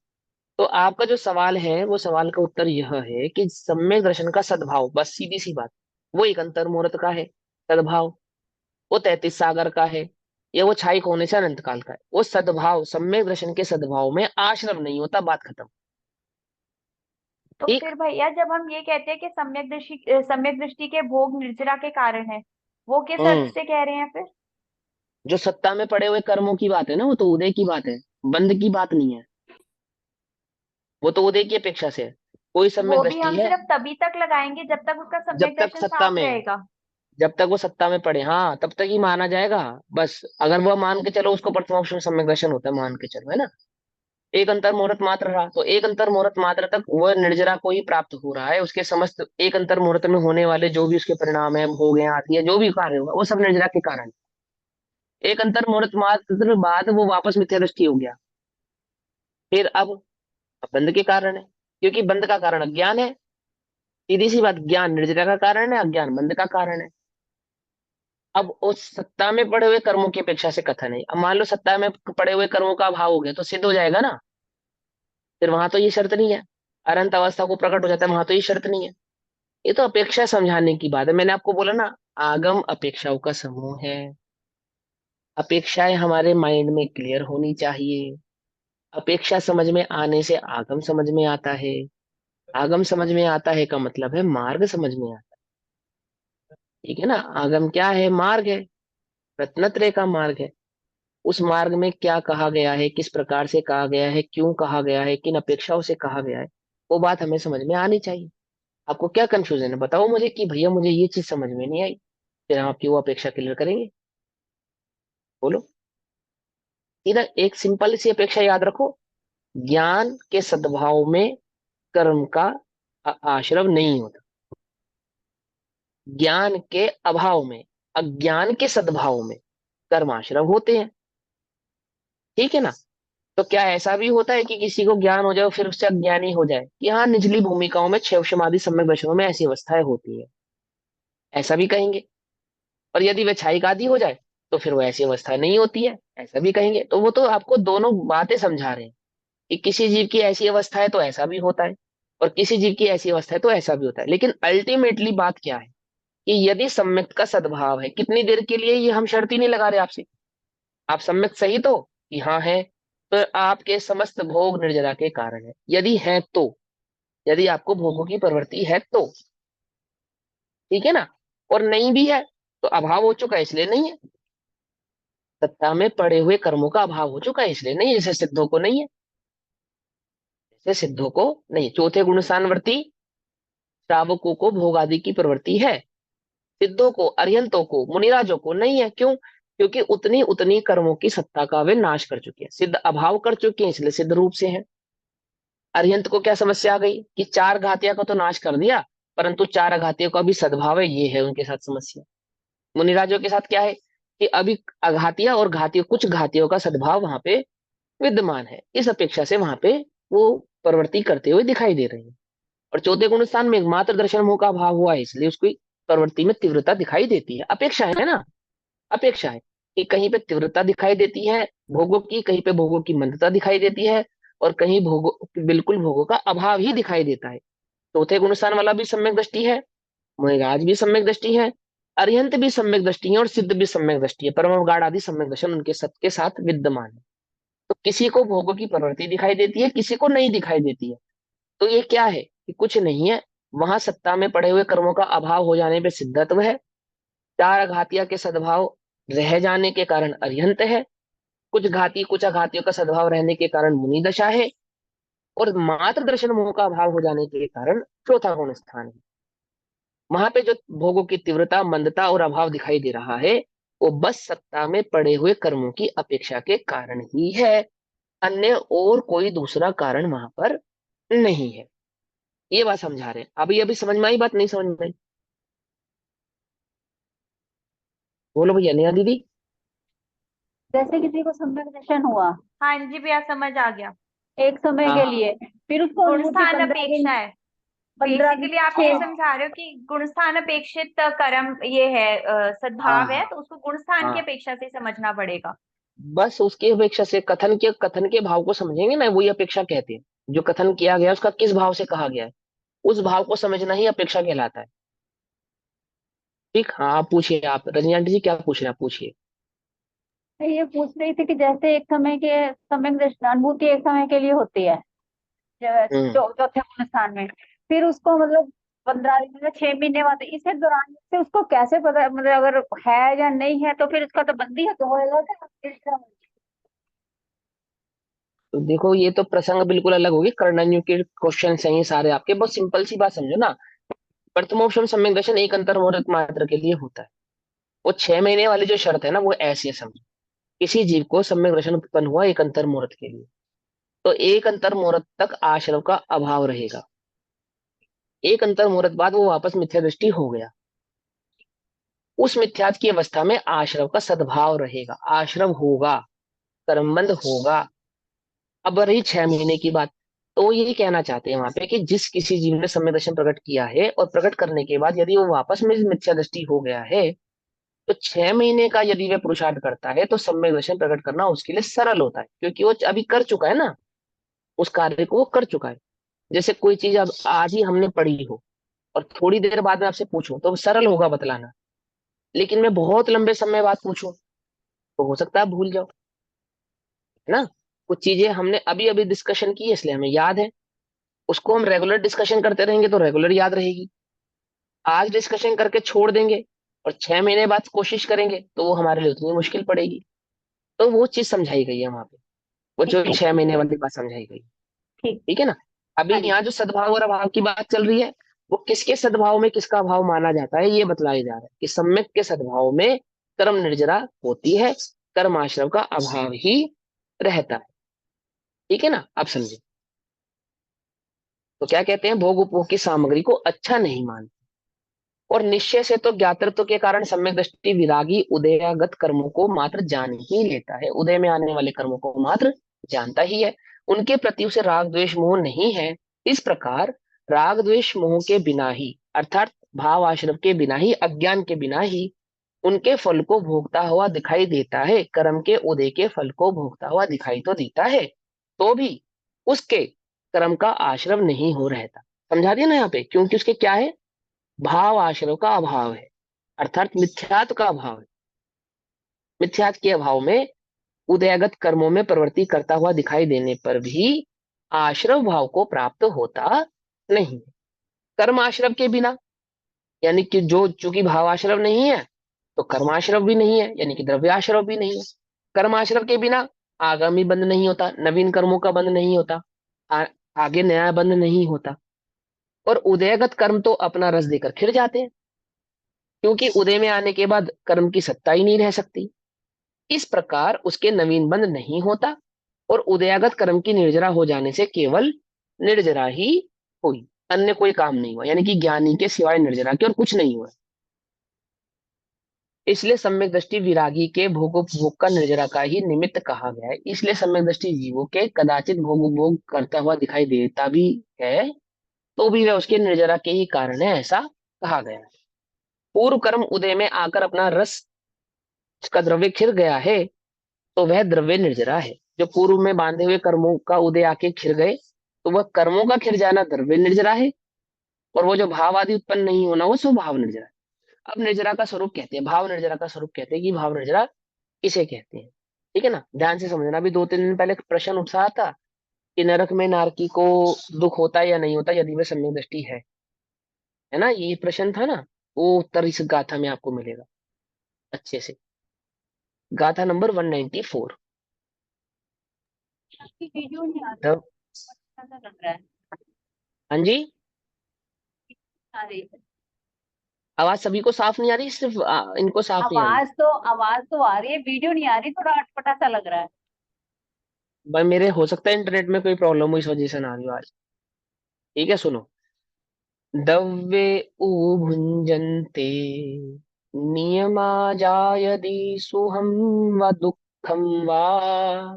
तो आपका जो सवाल है, वो सवाल का उत्तर यह है कि सम्यक दर्शन का सद्भाव, बस सीधी सी बात, वो एक अंतर मुहूर्त का है सद्भाव, वो 33 सागर का है, या वो छायिक होने से अनंत काल का है। वो सद्भाव, सम्यक दर्शन के सद्भाव में आश्रम नहीं होता, बात खत्म। तो ठीक। फिर भैया जब हम ये कहते हैं कि सम्यक दृष्टि के भोग निर्जरा के कारण है, वो किस अर्थ हम्म। से कह रहे हैं फिर? जो सत्ता में पड़े हुए कर्मों की बात है ना, वो तो उदय की बात है, बंद की बात नहीं है। वो तो उदय की अपेक्षा से है। कोई सम्यक वो भी दृष्टि हम है सिर्फ तभी तक लगाएंगे जब तक उसका जब सम्यक तक दर्शन सत्ता साफ में है, रहेगा। जब तक वो सत्ता में पड़े, हाँ, तब तक ही माना जाएगा। बस अगर वो मान के चलो, उसको प्रथम सम्यक दर्शन होता है, मान के चलो, है ना? एक अंतर मुहूर्त मात्र रहा, तो एक अंतर मुहूर्त मात्र तक वह निर्जरा को ही प्राप्त हो रहा है। उसके समस्त एक अंतर मुहूर्त में होने वाले जो भी उसके परिणाम है, भोग है, आती है, जो भी कार्य होगा, वो सब निर्जरा के कारण। एक अंतर मुहूर्त मात्र बाद वो वापस मिथ्या दृष्टि हो गया। फिर अब बंध के कारण है, क्योंकि बंध का कारण अज्ञान है। सीधी सी बात, ज्ञान निर्जरा का कारण है, अज्ञान बंध का कारण है। अब उस सत्ता में पड़े हुए कर्मों की अपेक्षा से कथन है। अब मान लो सत्ता में पड़े हुए कर्मों का अभाव हो गया, तो सिद्ध हो जाएगा ना? फिर वहां तो ये शर्त नहीं है। अनंत अवस्था को प्रकट हो जाता है, वहां तो ये शर्त नहीं है। ये तो अपेक्षा समझाने की बात है। मैंने आपको बोला ना, आगम अपेक्षाओं का समूह है। अपेक्षाएं हमारे माइंड में क्लियर होनी चाहिए। अपेक्षा समझ में आने से आगम समझ में आता है। आगम समझ में आता है का मतलब है मार्ग समझ में आता है। ठीक है ना? आगम क्या है? मार्ग है, रत्नत्रय का मार्ग है। उस मार्ग में क्या कहा गया है, किस प्रकार से कहा गया है, क्यों कहा गया है, किन अपेक्षाओं से कहा गया है, वो बात हमें समझ में आनी चाहिए। आपको क्या कंफ्यूजन है? बताओ मुझे कि भैया मुझे ये चीज समझ में नहीं आई, फिर हम आपकी वो अपेक्षा क्लियर करेंगे। बोलो। इधर एक सिंपल सी अपेक्षा याद रखो, ज्ञान के सद्भाव में कर्म का आश्रव नहीं होता, ज्ञान के अभाव में, अज्ञान के सद्भाव में कर्म आश्रव होते हैं। ठीक है ना? तो क्या ऐसा भी होता है कि किसी को ज्ञान हो जाए और फिर उससे अज्ञानी हो जाए? कि हाँ, निचली भूमिकाओं में क्षेपशमादि सम्यक दर्शनों में ऐसी अवस्थाएं होती है, ऐसा भी कहेंगे। और यदि वह क्षयिक आदि हो जाए तो फिर वो ऐसी अवस्था नहीं होती है, ऐसा भी कहेंगे। तो वो तो आपको दोनों बातें समझा रहे हैं कि किसी जीव की ऐसी अवस्था है तो ऐसा भी होता है, और किसी जीव की ऐसी अवस्था है तो ऐसा भी होता है। लेकिन अल्टीमेटली बात क्या है कि यदि सम्यक का सद्भाव है, कितनी देर के लिए, ये हम शर्त ही नहीं लगा रहे आपसे, आप सम्यक सही तो कि हाँ है, तो आपके समस्त भोग निर्जरा के कारण है, यदि है तो, यदि आपको भोगों की प्रवृत्ति है तो, ठीक है ना? और नहीं भी है तो अभाव हो चुका है इसलिए नहीं है, सत्ता में पड़े हुए कर्मों का अभाव हो चुका है इसलिए नहीं है, जैसे सिद्धों को नहीं है, जैसे सिद्धों को नहीं। चौथे गुण स्थानवर्ती श्रावकों को भोग आदि की प्रवृत्ति है, सिद्धों को, अरिहंतों को, मुनिराजों को नहीं है। क्यों? क्योंकि उतनी उतनी कर्मों की सत्ता का वे नाश कर चुके हैं, सिद्ध अभाव कर चुके हैं इसलिए सिद्ध रूप से है। अरिहंत को क्या समस्या आ गई कि चार घातिया का तो नाश कर दिया, परंतु चार अघातियों का भी सद्भाव है, ये है उनके साथ समस्या। मुनिराजों के साथ क्या है कि अभी अघातिया और घातियों, कुछ घातियों का सद्भाव वहां पे विद्यमान है, इस अपेक्षा से वहां पे वो प्रवृत्ति करते हुए दिखाई दे रहे हैं। और चौथे गुण स्थान में मात्र दर्शन मोह का अभाव हुआ है इसलिए उसकी प्रवृत्ति में तीव्रता दिखाई देती है, अपेक्षा है ना, अपेक्षा है कि कहीं पे तीव्रता दिखाई देती है भोगों की, कहीं पे भोगों की मंदता दिखाई देती है, और कहीं भोगों, बिल्कुल भोगों का अभाव ही दिखाई देता है। चौथे गुण स्थान वाला भी सम्यक दृष्टि है, मुनिराज भी सम्यक दृष्टि है, अरिहंत भी सम्यक दृष्टि है, और सिद्ध भी सम्यक दृष्टि है, परम गाढ़ आदि सम्यक दर्शन उनके सबके साथ विद्यमान है। तो किसी को भोगों की प्रवृत्ति दिखाई देती है, किसी को नहीं दिखाई देती है। तो ये क्या है कि कुछ नहीं है, वहां सत्ता में पड़े हुए कर्मों का अभाव हो जाने पे सिद्धत्व है, चार अघातिया के सद्भाव रह जाने के कारण अरिहंत है, कुछ घाती कुछ अघातियों का सद्भाव रहने के कारण मुनि दशा है, और मात्र दर्शन मोह का अभाव हो जाने के कारण चौथा गुण स्थान है। वहां पे जो भोगों की तीव्रता, मंदता और अभाव दिखाई दे रहा है, वो बस सत्ता में पड़े हुए कर्मों की अपेक्षा के कारण ही है, अन्य और कोई दूसरा कारण वहां पर नहीं है। ये बात समझा रहे हैं। अभी अभी समझ में आई बात, नहीं समझ में आई? बोलो भैया, नेहा दीदी। जैसे किसी को सम्यक दर्शन हुआ हाँ जी भैया, समझ आ गया। एक समय हाँ के हाँ लिए, फिर उसको गुण अनुभूति स्थान 15 दिन, अपेक्षा है। 15 दिन, बेसिकली आप ये 6। समझा रहे हो कि गुण स्थान अपेक्षित कर्म ये है, हाँ सद्भाव है, हाँ तो उसको गुण स्थान की हाँ, अपेक्षा से समझना पड़ेगा। बस उसकी अपेक्षा से कथन के भाव को समझेंगे ना, वही अपेक्षा कहते हैं। जो कथन किया गया है उसका किस भाव से कहा गया है, उस भाव को समझना ही अपेक्षा कहलाता है। ठीक, हाँ आप पूछिए, आप रजनी आंटी जी क्या पूछ रहे हैं, आप पूछिए। मैं ये पूछ रही थी कि जैसे एक समय के सम्यक दर्शन अनुभूति एक समय के लिए होती है, हम्म चौथे गुण स्थान में, फिर उसको मतलब 15 दिन या 6 महीने बाद, इसे दौरान से उसको कैसे पता, मतलब अगर है या नहीं है, तो फिर उसका तो बंदी है तो होएगा क्या? तो देखो, ये तो प्रसंग बिल्कुल अलग होगी, कर्णन्यू के क्वेश्चन हैं सारे आपके। बहुत सिंपल सी बात समझो ना, प्रथमोपशम सम्यक दर्शन एक अंतर मुहूर्त मात्र के लिए होता है। वो 6 महीने वाली जो शर्त है ना, वो ऐसी है समझो, किसी जीव को सम्यक दर्शन उत्पन्न हुआ एक अंतर मुहूर्त के लिए, तो एक अंतर मुहूर्त तक आश्रव का अभाव रहेगा, एक अंतर मुहूर्त बाद वो वापस मिथ्या दृष्टि हो गया, उस मिथ्यात की अवस्था में आश्रव का सद्भाव रहेगा, आश्रव होगा, कर्मबंध होगा। अब रही 6 महीने की बात, तो वो यही कहना चाहते हैं वहां पे कि जिस किसी जीव ने सम्यक दर्शन प्रकट किया है और प्रकट करने के बाद यदि वो वापस में मिथ्या दृष्टि हो गया है, तो 6 महीने का यदि वह पुरुषार्थ करता है तो सम्यक दर्शन प्रकट करना उसके लिए सरल होता है, क्योंकि वो अभी कर चुका है ना, उस कार्य को वो कर चुका है। जैसे कोई चीज अब आज ही हमने पढ़ी हो और थोड़ी देर बाद में आपसे पूछूं तो सरल होगा बतलाना, लेकिन मैं बहुत लंबे समय बाद पूछूं तो हो सकता है आप भूल जाओ, है ना? कुछ चीजें हमने अभी अभी डिस्कशन की है इसलिए हमें याद है, उसको हम रेगुलर डिस्कशन करते रहेंगे तो रेगुलर याद रहेगी। आज डिस्कशन करके छोड़ देंगे और 6 महीने बाद कोशिश करेंगे तो वो हमारे लिए उतनी मुश्किल पड़ेगी। तो वो चीज समझाई गई है वहां पे, वो ठीक जो है। 6 महीने वाली बात समझाई गई। ठीक। ठीक है ना? अभी हाँ जी। यहाँ जो सद्भाव और अभाव की बात चल रही है, वो किसके सद्भाव में किसका अभाव माना जाता है ये बतलाया जा रहा है कि सम्यक के सद्भाव में कर्म निर्जरा होती है, कर्म आश्रव का अभाव ही रहता है। ठीक है ना, आप समझे। तो क्या कहते हैं, भोग उपभोग की सामग्री को अच्छा नहीं मानते। और निश्चय से तो ज्ञातृत्व के कारण सम्यक दृष्टि विरागी उदयागत कर्मों को मात्र जान ही लेता है, उदय में आने वाले कर्मों को मात्र जानता ही है, उनके प्रति उसे राग द्वेष मोह नहीं है। इस प्रकार राग द्वेष मोह के बिना ही, अर्थात भाव आश्रव के बिना ही, अज्ञान के बिना ही उनके फल को भोगता हुआ दिखाई देता है। कर्म के उदय के फल को भोगता हुआ दिखाई तो देता है, तो भी उसके कर्म का आश्रव नहीं हो रहता। समझा दिया ना यहाँ पे, क्योंकि उसके क्या है, भाव आश्रव का अभाव है, अर्थात मिथ्यात्व का अभाव है। मिथ्यात्व के अभाव में उदयगत कर्मों में प्रवृत्ति करता हुआ दिखाई देने पर भी आश्रव भाव को प्राप्त होता नहीं। कर्म आश्रव के बिना, यानी कि जो चूंकि भाव आश्रव नहीं है तो कर्माश्रव भी नहीं है, यानी कि द्रव्याश्रव भी नहीं है। कर्माश्रव के बिना आगामी बंध नहीं होता, नवीन कर्मों का बंध नहीं होता, आगे नया बंध नहीं होता। और उदयगत कर्म तो अपना रस देकर खिर जाते हैं, क्योंकि उदय में आने के बाद कर्म की सत्ता ही नहीं रह सकती। इस प्रकार उसके नवीन बंध नहीं होता, और उदयागत कर्म की निर्जरा हो जाने से केवल निर्जरा ही हुई, अन्य कोई काम नहीं हुआ, यानी कि ज्ञानी के सिवाय निर्जरा के और कुछ नहीं हुआ। इसलिए सम्यक दृष्टि विरागी के भोगोपभोग का निर्जरा का ही निमित्त कहा गया है। इसलिए सम्यक दृष्टि जीवों के कदाचित भोगोपभोग करता हुआ दिखाई देता भी है, तो भी वह उसके निर्जरा के ही कारण है, ऐसा कहा गया है। पूर्व कर्म उदय में आकर अपना रस का द्रव्य खिर गया है, तो वह द्रव्य निर्जरा है। जो पूर्व में बांधे हुए कर्मों का उदय आके खिर गए, तो वह कर्मों का खिर जाना द्रव्य निर्जरा है, और वो जो भाव आदि उत्पन्न नहीं होना वो स्वभाव निर्जरा है। अब निर्जरा का स्वरूप कहते हैं, भाव निर्जरा का स्वरूप कहते हैं कि भाव निर्जरा किसे कहते हैं। ठीक है ना, ध्यान से समझना। अभी 2-3 दिन पहले एक प्रश्न उठ रहा था कि नरक में नारकी को दुख होता है या नहीं होता यदि वह सम्यक दृष्टि है ना, ये प्रश्न था ना। वो उत्तर इस गाथा में आपको मिलेगा अच्छे से। गाथा नंबर 194। आपकी वीडियो नहीं आ रही, तब ऐसा लग रहा है। हाँ जी, आ रही है। आवाज सभी को साफ नहीं आ रही, सिर्फ इनको साफ नहीं आ रही। आवाज तो आ रही है, वीडियो नहीं आ रही, थोड़ा अटपटा सा लग रहा है। भाई मेरे हो सकता है इंटरनेट में कोई प्रॉब्लम हो, इस वजह से ना आ रही हो आज। ठीक है, सुनो। दव्ये उभुञ्जन्ते नियमा जायति सुहं व दुःखं वा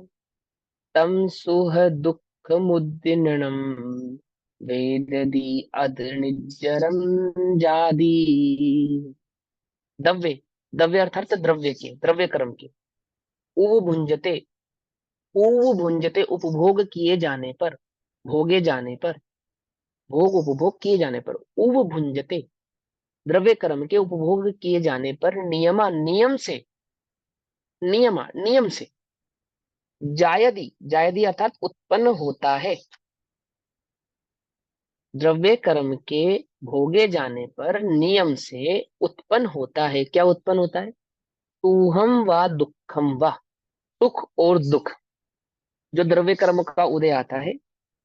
तं सुह दुःखमुद्दिनम् वेदति अधनिज्जरं जादी। दव्ये, दव्य अर्थात द्रव्य के, द्रव्य कर्म के। उभुञ्जते, उभुञ्जते उपभोग किए जाने पर, भोगे जाने पर, भोग उपभोग किए जाने पर, उभुञ्जते द्रव्य कर्म के उपभोग किए जाने पर, नियमा नियम से, नियमा नियम से, जायदी, जायदी अर्थात उत्पन्न होता है। द्रव्य कर्म के भोगे जाने पर नियम से उत्पन्न होता है। क्या उत्पन्न होता है, सुहम व दुखम व, सुख और दुख। जो द्रव्य कर्म का उदय आता है,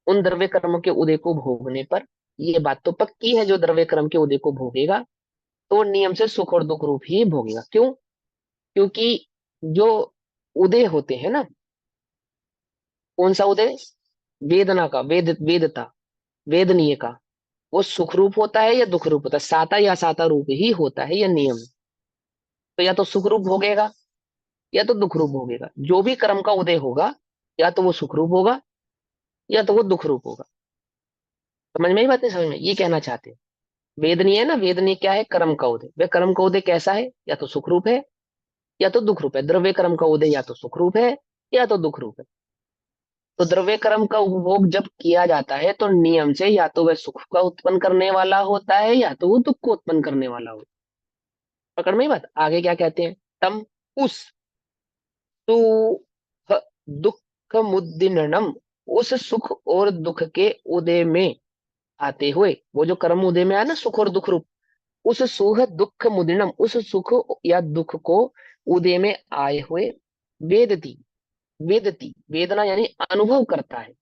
उन द्रव्य कर्म के उदय को भोगने पर, ये बात तो पक्की है, जो द्रव्य कर्म के उदय को भोगेगा तो वो नियम से सुख और दुख रूप ही भोगेगा। क्यों, क्योंकि जो उदय होते हैं ना, कौन सा उदय, वेदना का, वेदता, वेदनीय का, वो सुख रूप होता है या दुख रूप होता है, साता या साता रूप ही होता है, या नियम। तो या तो सुख रूप भोगेगा या तो दुख रूप भोगेगा। जो भी कर्म का उदय होगा, या तो वो सुख रूप होगा या तो वो दुख रूप होगा। समझ में ही बात नहीं, समझ में, ये कहना चाहते हैं। वेदनीय है ना, वेदनीय क्या है, कर्म का उदय। वह कर्म का उदय कैसा है, या तो सुख रूप है या तो दुख रूप है। द्रव्य कर्म का उदय या तो सुख रूप है या तो दुख रूप है। तो द्रव्य कर्म का उपभोग जब किया जाता है तो नियम से या तो वह सुख का उत्पन्न करने वाला होता है या तो वो दुख को उत्पन्न करने वाला होता है। पकड़ में ही बात। आगे क्या कहते हैं, तम उस, सुख दुख मुद्दिनम, उस सुख और दुख के उदय में आते हुए, वो जो कर्म उदय में आया ना सुख और दुख रूप, उस सुख दुख मुद्दिनम, उस सुख या दुख को उदय में आए हुए, वेदती, वेदती वेदना यानी अनुभव करता है।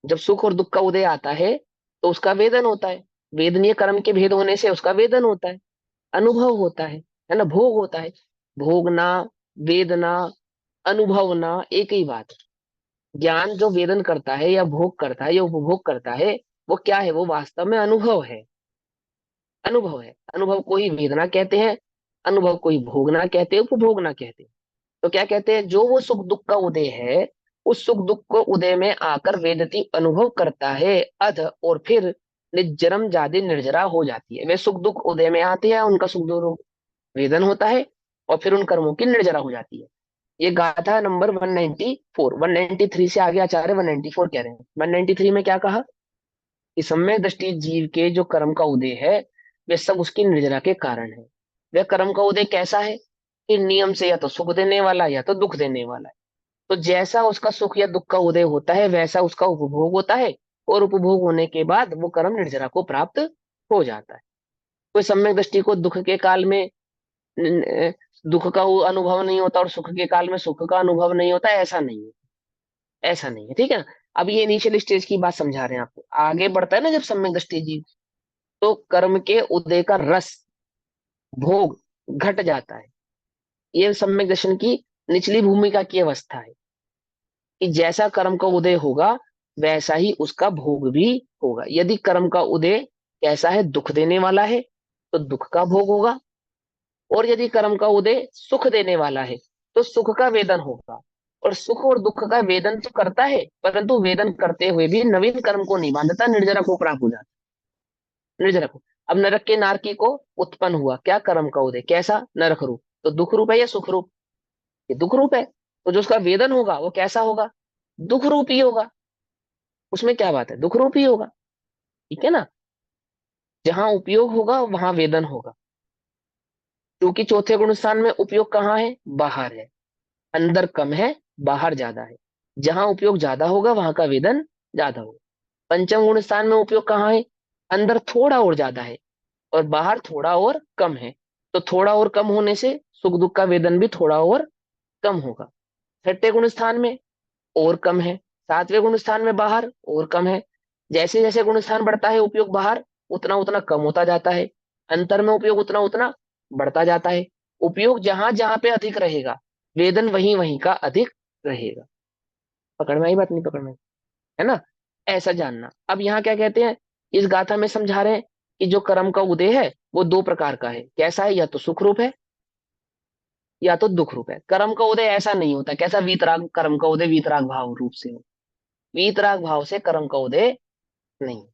जब सुख और दुख का उदय आता है तो उसका वेदन होता है, वेदनीय कर्म के भेद होने से उसका वेदन होता है, अनुभव होता है ना, भोग होता है। भोगना, वेदना, अनुभवना एक ही बात है। ज्ञान जो वेदन करता है या भोग करता है या उपभोग करता है, वो क्या है? वो वास्तव में अनुभव है। अनुभव है। अनुभव को ही वेदना कहते हैं, अनुभव को ही भोगना कहते हैं, उपभोगना कहते हैं। तो क्या कहते हैं? जो वो सुख दुख का उदय है, उस सुख दुख को उदय में आकर वेदती अनुभव करता है अध, और फिर निर्जरम जादि निर्जरा हो जाती है। वे सुख दुख उदय में आते हैं, उनका सुख दुख वेदन होता है, और फिर उन कर्मों की निर्जरा हो जाती है। ये गाथा नंबर 194। 193 से आगे आचार्य 194 कह रहे हैं। 193 में क्या कहा कि सम्यक दृष्टि जीव के जो कर्म का उदय है, वे सब उसकी निर्जरा के कारण है। वह कर्म का उदय कैसा है? कि नियम से या तो सुख देने वाला या तो दुख देने वाला है। तो जैसा उसका सुख या दुख का उदय होता है, वैसा उसका उपभोग होता है, और उपभोग होने के बाद वो कर्म निर्जरा को प्राप्त हो जाता है। कोई सम्यक दृष्टि को दुख के काल में न- दुख का वो अनुभव नहीं होता और सुख के काल में सुख का अनुभव नहीं होता, ऐसा नहीं है। ऐसा नहीं है, ठीक है ना। अब ये इनिशियल स्टेज की बात समझा रहे हैं आपको। आगे बढ़ता है ना जब सम्यक दृष्टि जीव, तो कर्म के उदय का रस, भोग घट जाता है। ये सम्यक दर्शन की निचली भूमिका की अवस्था है कि जैसा कर्म का उदय होगा, वैसा ही उसका भोग भी होगा। यदि कर्म का उदय कैसा है? दुख देने वाला है, तो दुख का भोग होगा। और यदि कर्म का उदय सुख देने वाला है, तो सुख का वेदन होगा। और सुख और दुख का वेदन तो करता है, परंतु वेदन करते हुए भी नवीन कर्म को नहीं बांधता, निर्जरा को प्राप्त हो जाता है। निर्जरा को। अब नरक के नारकी को उत्पन्न हुआ क्या? कर्म का उदय कैसा? नरक रूप। तो दुख रूप है या सुख रूप? ये दुख रूप है। तो जो उसका वेदन होगा वो कैसा होगा? दुख रूप ही होगा। उसमें क्या बात है? दुख रूप ही होगा। ठीक है ना। जहां उपयोग होगा वहां वेदन होगा। क्योंकि चौथे गुण स्थान में उपयोग कहाँ है? बाहर है। अंदर कम है, बाहर ज्यादा है। जहां उपयोग ज्यादा होगा वहां का वेदन ज्यादा होगा। पंचम गुण स्थान में उपयोग कहाँ है? अंदर थोड़ा और ज्यादा है, और बाहर थोड़ा और कम है। तो थोड़ा और कम होने से सुख दुख का वेदन भी थोड़ा और कम होगा। छठे गुण स्थान में और कम है। सातवें गुण स्थान में बाहर और कम है। जैसे जैसे गुण स्थान बढ़ता है उपयोग बाहर, उतना उतना कम होता जाता है। अंतर में उपयोग उतना उतना बढ़ता जाता है। उपयोग जहां जहां पे अधिक रहेगा, वेदन वहीं वहीं का अधिक रहेगा। पकड़ में आई बात? नहीं पकड़ में आई? है ना। ऐसा जानना। अब यहाँ क्या कहते हैं? इस गाथा में समझा रहे हैं कि जो कर्म का उदय है वो दो प्रकार का है। कैसा है? या तो सुख रूप है या तो दुख रूप है। कर्म का उदय ऐसा नहीं होता। कैसा? वीतराग कर्म का उदय वीतराग भाव रूप से हो। वीतराग भाव से कर्म का उदय नहीं।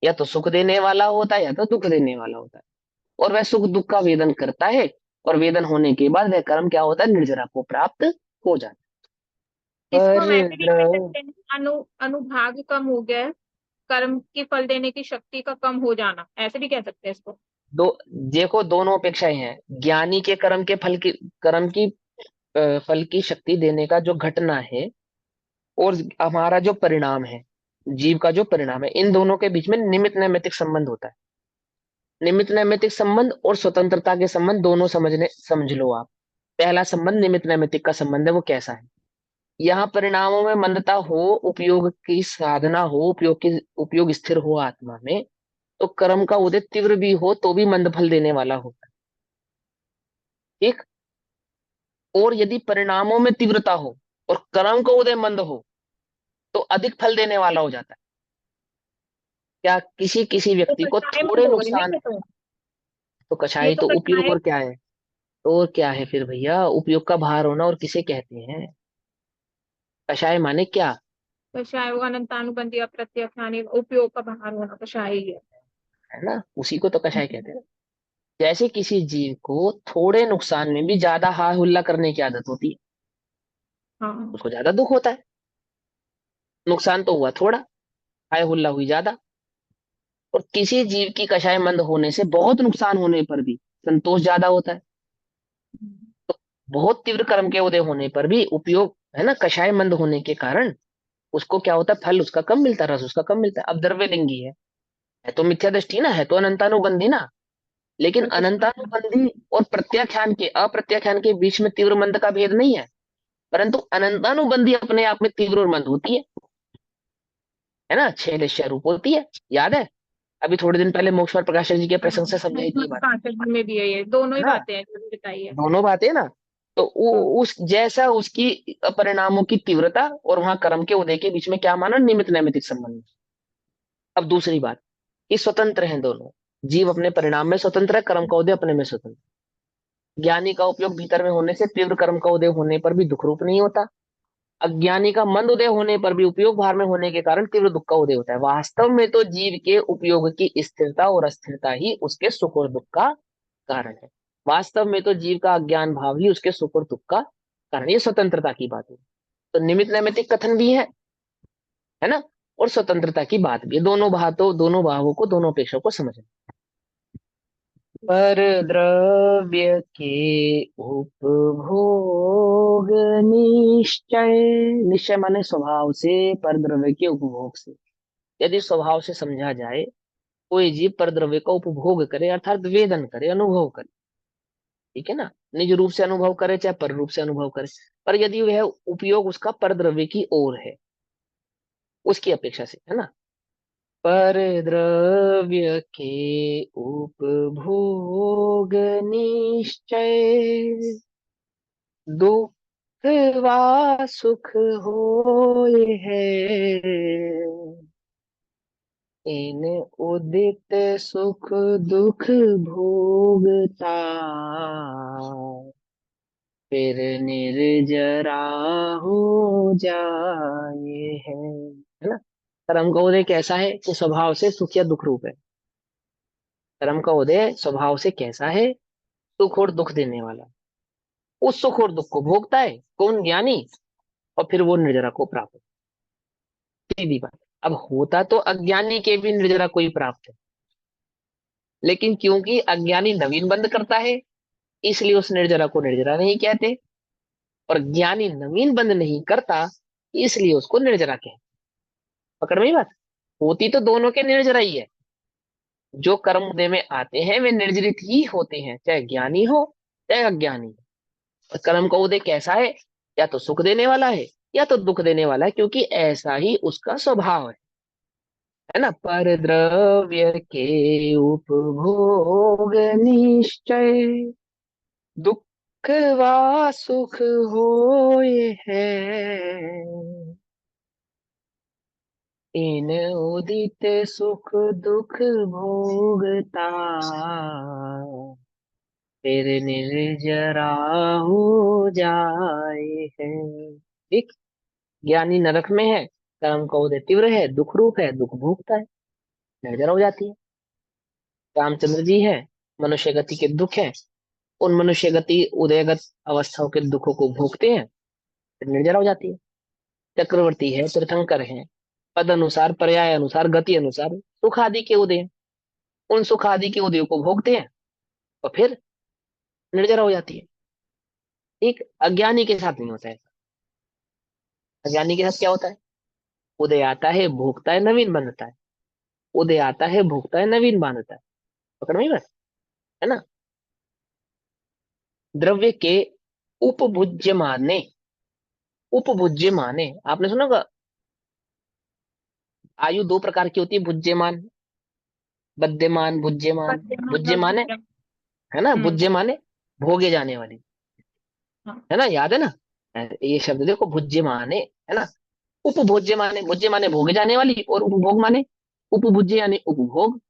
या तो सुख देने वाला होता है या तो दुख देने वाला होता है। और वह सुख दुख का वेदन करता है, और वेदन होने के बाद वह कर्म क्या होता है? निर्जरा को प्राप्त हो जाता है। इसको हम ऐसे भी कह पर सकते हैं, अनुभाग कम हो गया है, कर्म की फल देने की शक्ति का कम हो जाना, ऐसे भी कह सकते हैं इसको। दो, देखो दोनों अपेक्षाएं हैं। ज्ञानी के कर्म की फल की शक्ति देने का जो घटना है, और हमारा जो परिणाम है, जीव का जो परिणाम है, इन दोनों के बीच में निमित्त नैमित्तिक संबंध होता है। निमित्त नैमित्तिक संबंध और स्वतंत्रता के संबंध दोनों समझ लो आप। पहला संबंध निमित्त नैमित्तिक का संबंध है, वो कैसा है? यहाँ परिणामों में मंदता हो, उपयोग की साधना हो, उपयोग स्थिर हो आत्मा में, तो कर्म का उदय तीव्र भी हो तो भी मंद फल देने वाला होता है। ठीक। और यदि परिणामों में तीव्रता हो और कर्म का उदय मंद हो, तो अधिक फल देने वाला हो जाता है। क्या? किसी किसी तो व्यक्ति को कक्षाएं थोड़े मंद हो गई ना नुकसान। ये तो। तो ये कछाई तो तो उपयोग कक्षाएं। और क्या है? तो और क्या है फिर भैया? उपयोग का भार होना और किसे कहते हैं? कषाय माने क्या? कक्षाएं वो अनंतानुबंधी अप्रत्यक्ष हानि उपयोग का बाहर होना कक्षाएं ही है। है ना, उसी को तो कषाय कहते हैं। जैसे किसी जीव को थोड़े नुकसान में भी ज्यादा हा हुल्ला करने की आदत होती है, हाँ। उसको ज्यादा दुख होता है। नुकसान तो हुआ थोड़ा, हाय हुल्ला हुई ज्यादा। और किसी जीव की कषाय मंद होने से बहुत नुकसान होने पर भी संतोष ज्यादा होता है। बहुत तीव्र कर्म के उदय होने पर भी उपयोग, है ना, कषाय मंद होने के कारण उसको क्या होता है? फल उसका कम मिलता है, रस उसका कम मिलता है। अब द्रव्यलिंगी है तो मिथ्या दृष्टि ना, है तो अनंतानुबंधी ना। लेकिन प्रतिष्ठा। अनंतानुबंधी और प्रत्याख्यान के अप्रत्याख्यान के बीच में तीव्र मंद का भेद नहीं है। परंतु अनंतानुबंधी अपने आप में तीव्र और मंद होती है ना। छह निश्चय रूप होती है, याद है? अभी थोड़े दिन पहले मोक्षवर प्रकाशक जी के प्रसंग से समझाई थी ये बात। पाचक में भी है, ये दोनों है ही ना। बातें हैं जो भी बताई है। दोनों बातें ना। तो हाँ। उस जैसा उसकी परिणामों की तीव्रता और वहां कर्म के उदय के बीच में क्या माना, निमित्त नैमित्तिक संबंध। अब दूसरी बात, ये स्वतंत्र हैं दोनों। जीव अपने परिणाम में स्वतंत्र है, कर्म का उदय अपने में स्वतंत्र। ज्ञानी का उपयोग भीतर में होने से तीव्र कर्म का उदय होने पर भी दुख रूप नहीं होता। अज्ञानी का मंद उदय होने पर भी उपयोग भार में होने के कारण तीव्र दुख का उदय होता है। वास्तव में तो जीव के उपयोग की स्थिरता और अस्थिरता ही उसके सुख और दुख का कारण है। वास्तव में तो जीव का अज्ञान भाव ही उसके सुख और दुख का कारण, ये स्वतंत्रता की बात है। तो निमित्त नैमित्तिक कथन भी है ना, और स्वतंत्रता की बात भी है। दोनों भावों को, दोनों अपेक्षाओं को समझना। पर द्रव्य के उपभोग निश्चय, निश्चय माने स्वभाव से, पर द्रव्य के उपभोग से। यदि स्वभाव से समझा जाए, कोई जीव पर द्रव्य का उपभोग करे अर्थात वेदन करे, अनुभव करे, ठीक है ना, निज रूप से अनुभव करे चाहे पर रूप से अनुभव करे, पर यदि वह उपयोग उसका पर द्रव्य की ओर है, उसकी अपेक्षा से, है ना। पर द्रव्य के उपभोग निश्चय, दुख वा सुख होय है, इन उदित सुख दुख भोगता, फिर निर्जरा हो जाए है ना। कर्म का उदय कैसा है कि स्वभाव से सुख या दुख रूप है। कर्म का उदय स्वभाव से कैसा है, सुख और दुख देने वाला। उस सुख और दुख को भोगता है कौन, ज्ञानी, और फिर वो निर्जरा को प्राप्त होता है। सीधी बात। अब होता तो अज्ञानी के भी निर्जरा को ही प्राप्त है, लेकिन क्योंकि अज्ञानी नवीन बंद करता है, इसलिए उस निर्जरा को निर्जरा नहीं कहते, और ज्ञानी नवीन बंद नहीं करता, इसलिए उसको निर्जरा कहते। पकड़ में ही बात। होती तो दोनों के निर्जरा ही है। जो कर्म उदय में आते हैं वे निर्जरित ही होते हैं, चाहे ज्ञानी हो चाहे अज्ञानी हो। और कर्म का उदय कैसा है, या तो सुख देने वाला है या तो दुख देने वाला है, क्योंकि ऐसा ही उसका स्वभाव है ना। पर द्रव्य के उपभोग निश्चय, दुख वा सुख होय है, इन उदित सुख दुख भोगता, फिर निर्जरा हो जाए है। ठीक। ज्ञानी नरक में है, कर्म का उदय तीव्र है, दुख रूप है, दुख भोगता है, निर्जरा हो जाती है। रामचंद्र जी है, मनुष्य गति के दुख है, उन मनुष्य गति उदयगत अवस्थाओं के दुखों को भोगते हैं, फिर निर्जरा हो जाती है। चक्रवर्ती है, तीर्थंकर है, पद अनुसार, पर्याय अनुसार, गति अनुसार सुख आदि के उदय हैं। उन सुख आदि के उदय को भोगते हैं और फिर निर्जरा हो जाती है। ठीक। अज्ञानी के साथ नहीं होता है। अज्ञानी के साथ क्या होता है, उदय आता है, भोगता है, नवीन बनता है, उदय आता है, भोगता है, नवीन बांधता है। पकड़ में ही बस, है ना। द्रव्य के उपभुज्य माने, उपभुज्य माने आपने सुना होगा, आयु दो प्रकार की होती है, भुज्यमान, बद्यमान, भुज्यमान। वर्तमान और भुज्यमान विद्यमान। है ना, हम्म। भुज्य माने भोगे जाने वाली, हाँ। है ना, याद है ना। ये शब्द देखो, भुज्य माने, है ना। उपभोज्य माने, भुज्य माने भोगे जाने वाली, और उपभोग माने उपभुज्य यानी उपभोग,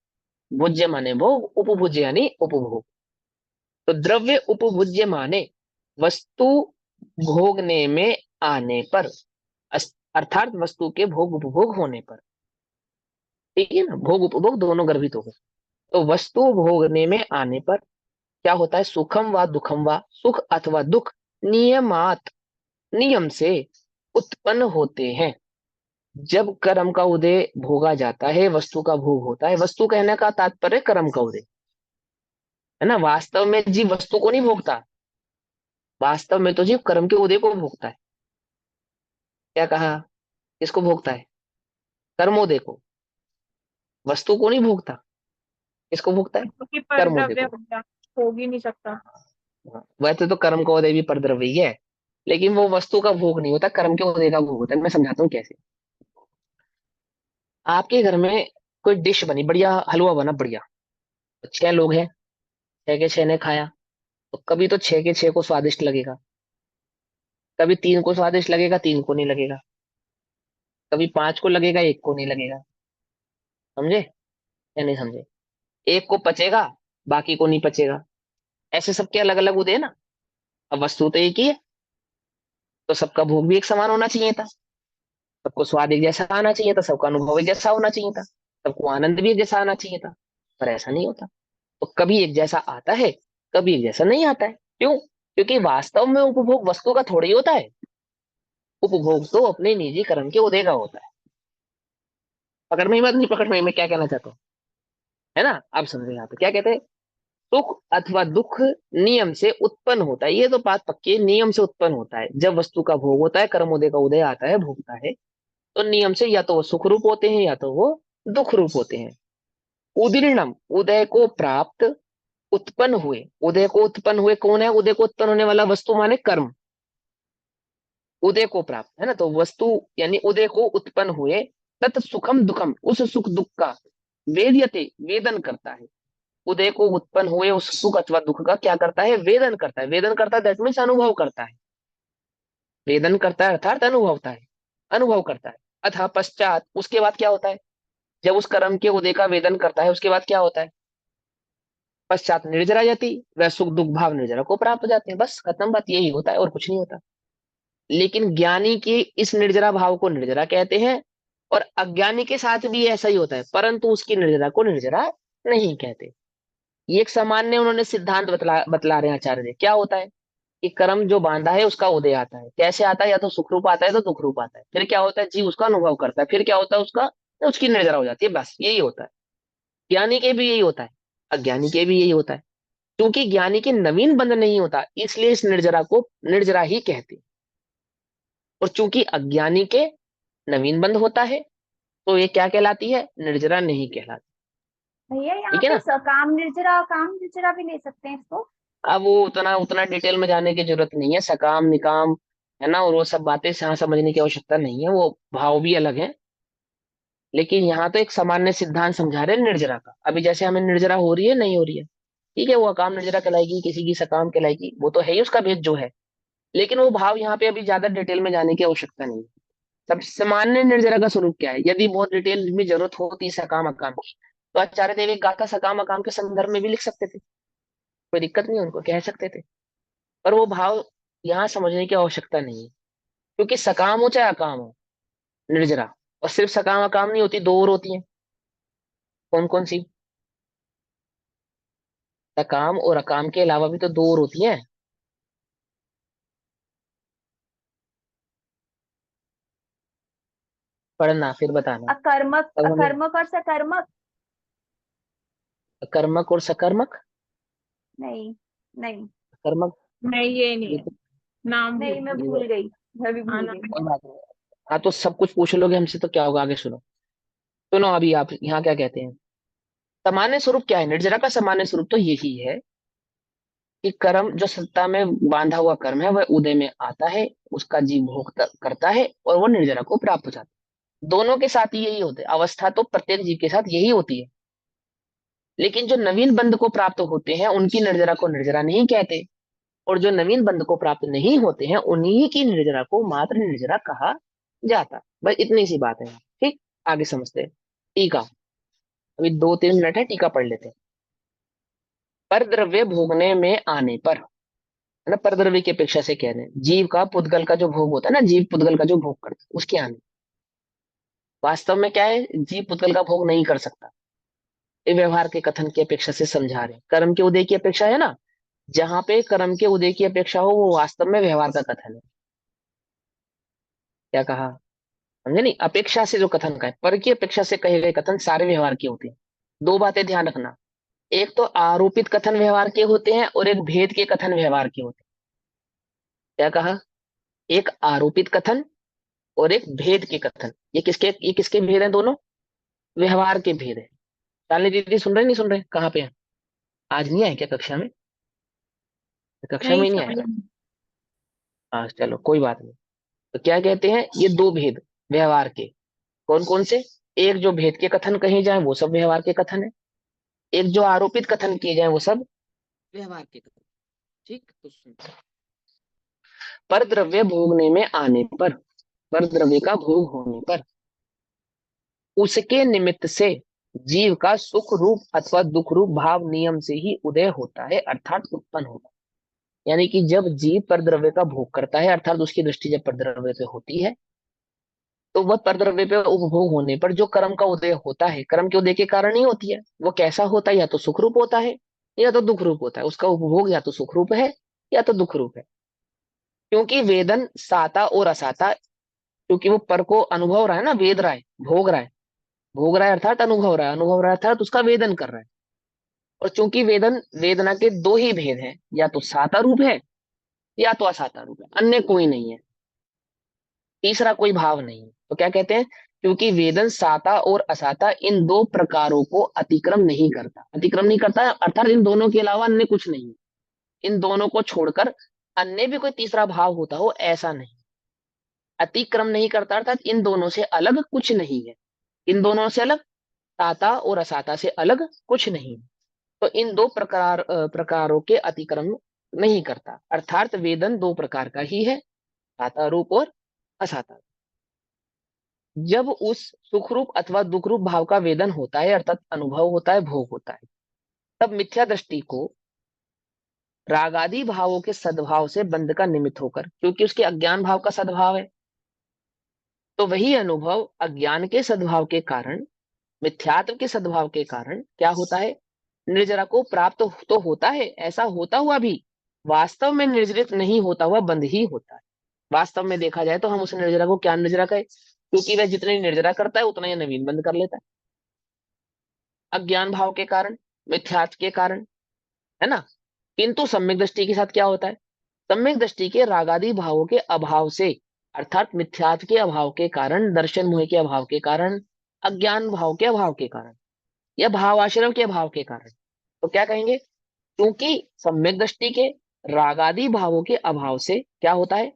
भुज्य माने भोग, उपभुज्य यानी उपभोग। तो द्रव्य उपभुज्य माने वस्तु भोगने में आने पर, अर्थात वस्तु के भोग उपभोग होने पर, ठीक है ना, भोग उपभोग दोनों गर्भित हो गए। तो वस्तु भोगने में आने पर क्या होता है, सुखम व दुखम व, सुख अथवा दुख नियमात, नियम से उत्पन्न होते हैं। जब कर्म का उदय भोगा जाता है, वस्तु का भोग होता है, वस्तु कहने का तात्पर्य कर्म का उदय, है ना। वास्तव में जीव वस्तु को नहीं भोगता, वास्तव में तो जीव कर्म के उदय को भोगता है। क्या कहा, किसको भोगता है, कर्मोदय को, वस्तु को नहीं भोगता। किसको भोगता है, क्योंकि पर कर्मोदय द्रव्य को। हो ही नहीं सकता। वैसे तो कर्म का उदय भी परद्रव्य ही है, लेकिन वो वस्तु का भोग नहीं होता, कर्म के उदय का भोग होता है। मैं समझाता हूँ कैसे। आपके घर में कोई डिश बनी, बढ़िया हलवा बना बढ़िया, तो 6 लोग हैं, 6 के 6 ने खाया, तो कभी तो 6 के 6 को स्वादिष्ट लगेगा, कभी 3 को स्वादिष्ट लगेगा, 3 को नहीं लगेगा। कभी 5 को लगेगा, 1 को नहीं लगेगा। समझे या नहीं समझे? एक को पचेगा, बाकी को नहीं पचेगा। ऐसे सबके अलग अलग उदय है ना। अब वस्तु तो एक ही है, तो सबका भोग भी एक समान होना चाहिए था। सबको स्वाद एक जैसा आना चाहिए था, सबका अनुभव एक जैसा होना चाहिए था, सबको आनंद भी एक जैसा आना चाहिए था। पर ऐसा नहीं होता। तो कभी एक जैसा आता है, कभी एक जैसा नहीं आता है। क्यों? क्योंकि वास्तव में उपभोग वस्तु का थोड़ी होता है। उपभोग तो अपने निजी कर्म के उदय का होता है। पकड़ में ही बात नहीं, पकड़ में मैं क्या कहना चाहता हूँ, है ना? आप समझे यहाँ पे क्या कहते हैं? सुख अथवा दुख नियम से उत्पन्न होता है, ये तो बात पक्की है। नियम से उत्पन्न होता है। जब वस्तु का भोग होता है, कर्म उदय का उदय आता है, भोगता है, तो नियम से या तो वो सुख रूप होते हैं या तो वो दुख रूप होते हैं। उदीर्णम, उदय को प्राप्त, उत्पन्न हुए। उदय को उत्पन्न हुए कौन है? उदय को उत्पन्न होने वाला वस्तु माने कर्म। उदय को प्राप्त है ना, तो वस्तु यानी उदय को उत्पन्न हुए। तत् सुखम दुखम, उस सुख दुख का वेद्यते, वेदन करता है। उदय को उत्पन्न हुए उस सुख अथवा दुख का क्या करता है? वेदन करता है। वेदन करता है दैट मीन्स अनुभव करता है। वेदन करता है अर्थात अनुभवता है, अनुभव करता है। अथा पश्चात, उसके बाद क्या होता है? जब उस कर्म के उदय का वेदन करता है, उसके बाद क्या होता है? पश्चात निर्जरा जाति, वह सुख दुख भाव निर्जरा को प्राप्त हो जाते हैं। बस खत्म बात, यही होता है और कुछ नहीं होता। लेकिन ज्ञानी के इस निर्जरा भाव को निर्जरा कहते हैं, और अज्ञानी के साथ भी ऐसा ही होता है, परंतु उसकी निर्जरा को निर्जरा नहीं कहते। ये एक सामान्य उन्होंने सिद्धांत बतला रहे हैं आचार्य जी। क्या होता है कि कर्म जो बांधा है उसका उदय आता है। कैसे आता है? या तो सुख रूप आता है तो दुख रूप आता है। फिर क्या होता है? जीव उसका अनुभव करता है। फिर क्या होता है? उसका उसकी निर्जरा हो जाती है। बस यही होता है। ज्ञानी के भी यही होता है, अज्ञानी के भी यही होता है। क्योंकि ज्ञानी के नवीन बंध नहीं होता, इसलिए इस निर्जरा को निर्जरा ही कहते हैं। और चूंकि अज्ञानी के नवीन बंध होता है, तो ये क्या कहलाती है? निर्जरा नहीं कहलाती। भैया यहाँ ठीक है पे ना? काम निर्जरा भी ले सकते हैं इसको। अब वो उतना उतना डिटेल में जाने की जरूरत नहीं है। सकाम निकाम है ना, और वो सब बातें यहाँ समझने की आवश्यकता नहीं है। वो भाव भी अलग है। लेकिन यहाँ तो एक सामान्य सिद्धांत समझा रहे हैं निर्जरा का। अभी जैसे हमें निर्जरा हो रही है, नहीं हो रही है, ठीक है, वो अकाम निर्जरा कहलाएगी, किसी की सकाम कहलाएगी, वो तो है ही, उसका भेद जो है। लेकिन वो भाव यहाँ पे अभी ज्यादा डिटेल में जाने की आवश्यकता नहीं है। सब सामान्य निर्जरा का स्वरूप क्या है? यदि बहुत डिटेल में जरूरत होती सकाम अकाम की, तो आचार्य देव एक गाथा सकाम अकाम के संदर्भ में भी लिख सकते थे। कोई दिक्कत नहीं, उनको कह सकते थे। पर वो भाव यहाँ समझने की आवश्यकता नहीं है। क्योंकि सकाम हो चाहे अकाम हो, निर्जरा, और सिर्फ सकाम अकाम नहीं होती, दो और होती है। कौन कौन सी? सकाम और अकाम के अलावा भी तो दो और होती है। पढ़ना फिर बताना। तब हमें अकर्मक और सकर्मक। कर्मक और सकर्मक। नहीं, नहीं, कर्मक, नहीं, ये नहीं ये है। तो नाम भी नहीं, मैं ये भूल गई। मैं भी भूल आना गई। कोई बात नहीं। हाँ तो सब कुछ पूछ लोगे हमसे तो क्या होगा? आगे सुनो। सुनो अभी आप यहाँ क्या कहते हैं। सामान्य स्वरूप क्या है? निर्जरा का सामान्य स्वरूप तो यही है कि कर्म जो सत्ता में बांधा हुआ कर्म है, वह उदय में आता है, उसका जीव भोग करता है, और वो निर्जरा को प्राप्त हो जाता है। दोनों के साथ यही होता है। अवस्था तो प्रत्येक जीव के साथ यही होती है। लेकिन जो नवीन बंध को प्राप्त होते हैं, उनकी निर्जरा को निर्जरा नहीं कहते। और जो नवीन बंध को प्राप्त नहीं होते हैं, उन्हीं की निर्जरा को मात्र निर्जरा कहा जाता। बस इतनी सी बात है। ठीक, आगे समझते हैं। टीका, अभी 2-3 मिनट है, टीका पढ़ लेते हैं। पर द्रव्य भोगने में आने पर, है ना, पर द्रव्य की अपेक्षा से कह रहे हैं, जीव का पुद्गल का जो भोग होता है ना, जीव पुद्गल का जो भोग करता है उसके आने। वास्तव में क्या है? जीव पुद्गल का भोग नहीं कर सकता। ये व्यवहार के कथन की अपेक्षा से समझा रहे हैं। कर्म के उदय की अपेक्षा है ना, जहां पे कर्म के उदय की अपेक्षा हो, वो वास्तव में व्यवहार का कथन है। क्या कहा? समझे नहीं? अपेक्षा से जो कथन का है, पर की अपेक्षा से कहे गए कथन सारे व्यवहार के होते हैं। दो बातें ध्यान रखना। एक तो आरोपित कथन व्यवहार के होते हैं, और एक भेद के कथन व्यवहार के होते हैं। क्या कहा? एक आरोपित कथन और एक भेद के कथन। ये किसके भेद हैं दोनों? व्यवहार के भेद है। शालिनी दीदी सुन रहे नहीं सुन रहे? कहाँ पे हैं? आज नहीं आए क्या कक्षा में? कक्षा में नहीं, ही नहीं आए? शामिल नहीं। हाँ चलो कोई बात नहीं। तो क्या कहते हैं? ये दो भेद व्यवहार के, कौन कौन से? एक जो भेद के कथन कहे जाए वो सब व्यवहार के कथन है। एक जो आरोपित कथन किए जाए वो सब व्यवहार के कथन। ठीक, तो सुन। परद्रव्य भोगने में आने पर, परद्रव्य का भोग होने पर उसके निमित्त से जीव का सुख रूप अथवा दुख रूप भाव नियम से ही उदय होता है, अर्थात उत्पन्न होता है। यानी कि जब जीव परद्रव्य का भोग करता है, अर्थात उसकी दृष्टि जब परद्रव्य पे होती है, तो वह परद्रव्य पे उपभोग होने पर जो कर्म का उदय होता है, कर्म के उदय के कारण ही होती है, वो कैसा होता है, या तो सुख रूप होता है या तो दुख रूप होता है। उसका उपभोग या तो सुख रूप है या तो दुख रूप है। क्योंकि वेदन साता और असाता, क्योंकि वो पर को अनुभव रहा है ना, वेद रहा है, भोग रहा है, भोग रहा है अर्थात अनुभव रहा है, अनुभव रहा है अर्थात उसका वेदन कर रहा है। और चूंकि वेदन वेदना के दो ही भेद हैं, या तो साता रूप है या तो असाता रूप है, अन्य कोई नहीं है, तीसरा कोई भाव नहीं है। तो क्या कहते हैं, क्योंकि वेदन साता और असाता इन दो प्रकारों को अतिक्रम नहीं करता, अतिक्रम नहीं करता अर्थात इन दोनों के अलावा अन्य कुछ नहीं है। इन दोनों को छोड़कर अन्य भी कोई तीसरा भाव होता हो, ऐसा नहीं। अतिक्रम नहीं करता अर्थात इन दोनों से अलग कुछ नहीं है, इन दोनों से अलग, साता और असाता से अलग कुछ नहीं है। तो इन दो प्रकारों के अतिक्रम नहीं करता, अर्थात वेदन दो प्रकार का ही है, साता रूप और असाता। जब उस सुख रूप अथवा दुख रूप भाव का वेदन होता है, अर्थात अनुभव होता है, भोग होता है, तब मिथ्या दृष्टि को रागादि भावों के सद्भाव से बंध का निमित्त होकर, क्योंकि उसके अज्ञान भाव का सद्भाव है, तो वही अनुभव अज्ञान के सद्भाव के कारण, मिथ्यात्व के सद्भाव के कारण क्या होता है, निर्जरा को प्राप्त तो होता है, ऐसा होता हुआ भी वास्तव में निर्जरित नहीं होता हुआ बंद ही होता है। वास्तव में देखा जाए तो हम उस निर्जरा को क्या निर्जरा कहे, क्योंकि वह जितनी निर्जरा करता है उतना ही नवीन बंद कर लेता है, अज्ञान भाव के कारण, मिथ्यात्व के कारण, है ना। किंतु सम्यक दृष्टि के साथ क्या होता है, सम्यक दृष्टि के रागादि भावों के अभाव से, अर्थात मिथ्यात्व के अभाव के कारण, दर्शन मोह के अभाव के कारण, अज्ञान भाव के अभाव के कारण, या भावाश्रम के अभाव के कारण, तो क्या कहेंगे, क्योंकि सम्यक दृष्टि के रागादि भावों के अभाव से क्या होता है,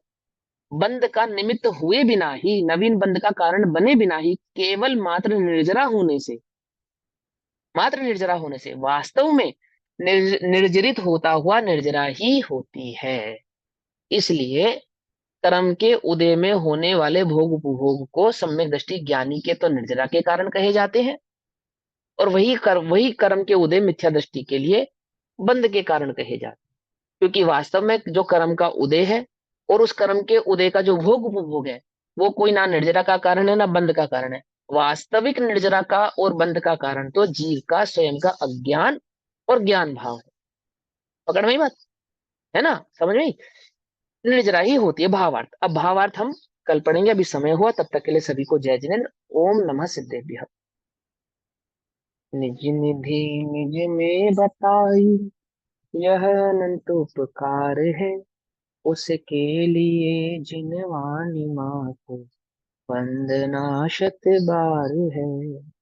बंध का निमित्त हुए बिना ही, नवीन बंध का कारण बने बिना ही, केवल मात्र निर्जरा होने से, मात्र निर्जरा होने से वास्तव में निर्जरित होता हुआ निर्जरा ही होती है। इसलिए कर्म के उदय में होने वाले भोग उपभोग को सम्यक दृष्टि ज्ञानी के तो निर्जरा के कारण कहे जाते हैं, और वही कर्म के उदय मिथ्या दृष्टि के लिए बंध के कारण कहे जाते हैं। क्योंकि वास्तव में जो कर्म का उदय है और उस कर्म के उदय का जो भोग उपभोग है, वो कोई ना निर्जरा का कारण है ना बंध का कारण है। वास्तविक निर्जरा का और बंध का कारण तो जीव का स्वयं का अज्ञान और ज्ञान भाव है। पकड़ में ही बात, है ना, समझ में आई? निर्जरा ही होती है भावार्थ। अब भावार्थ हम कल पढ़ेंगे, अभी समय हुआ, तब तक के लिए सभी को जय जिनेन्द्र। ओम नमः सिद्धेभ्यः। निज निधि निज में बताई, यह अनंत उपकार है, उसके लिए जिनवानी माँ को वंदना शत बार है।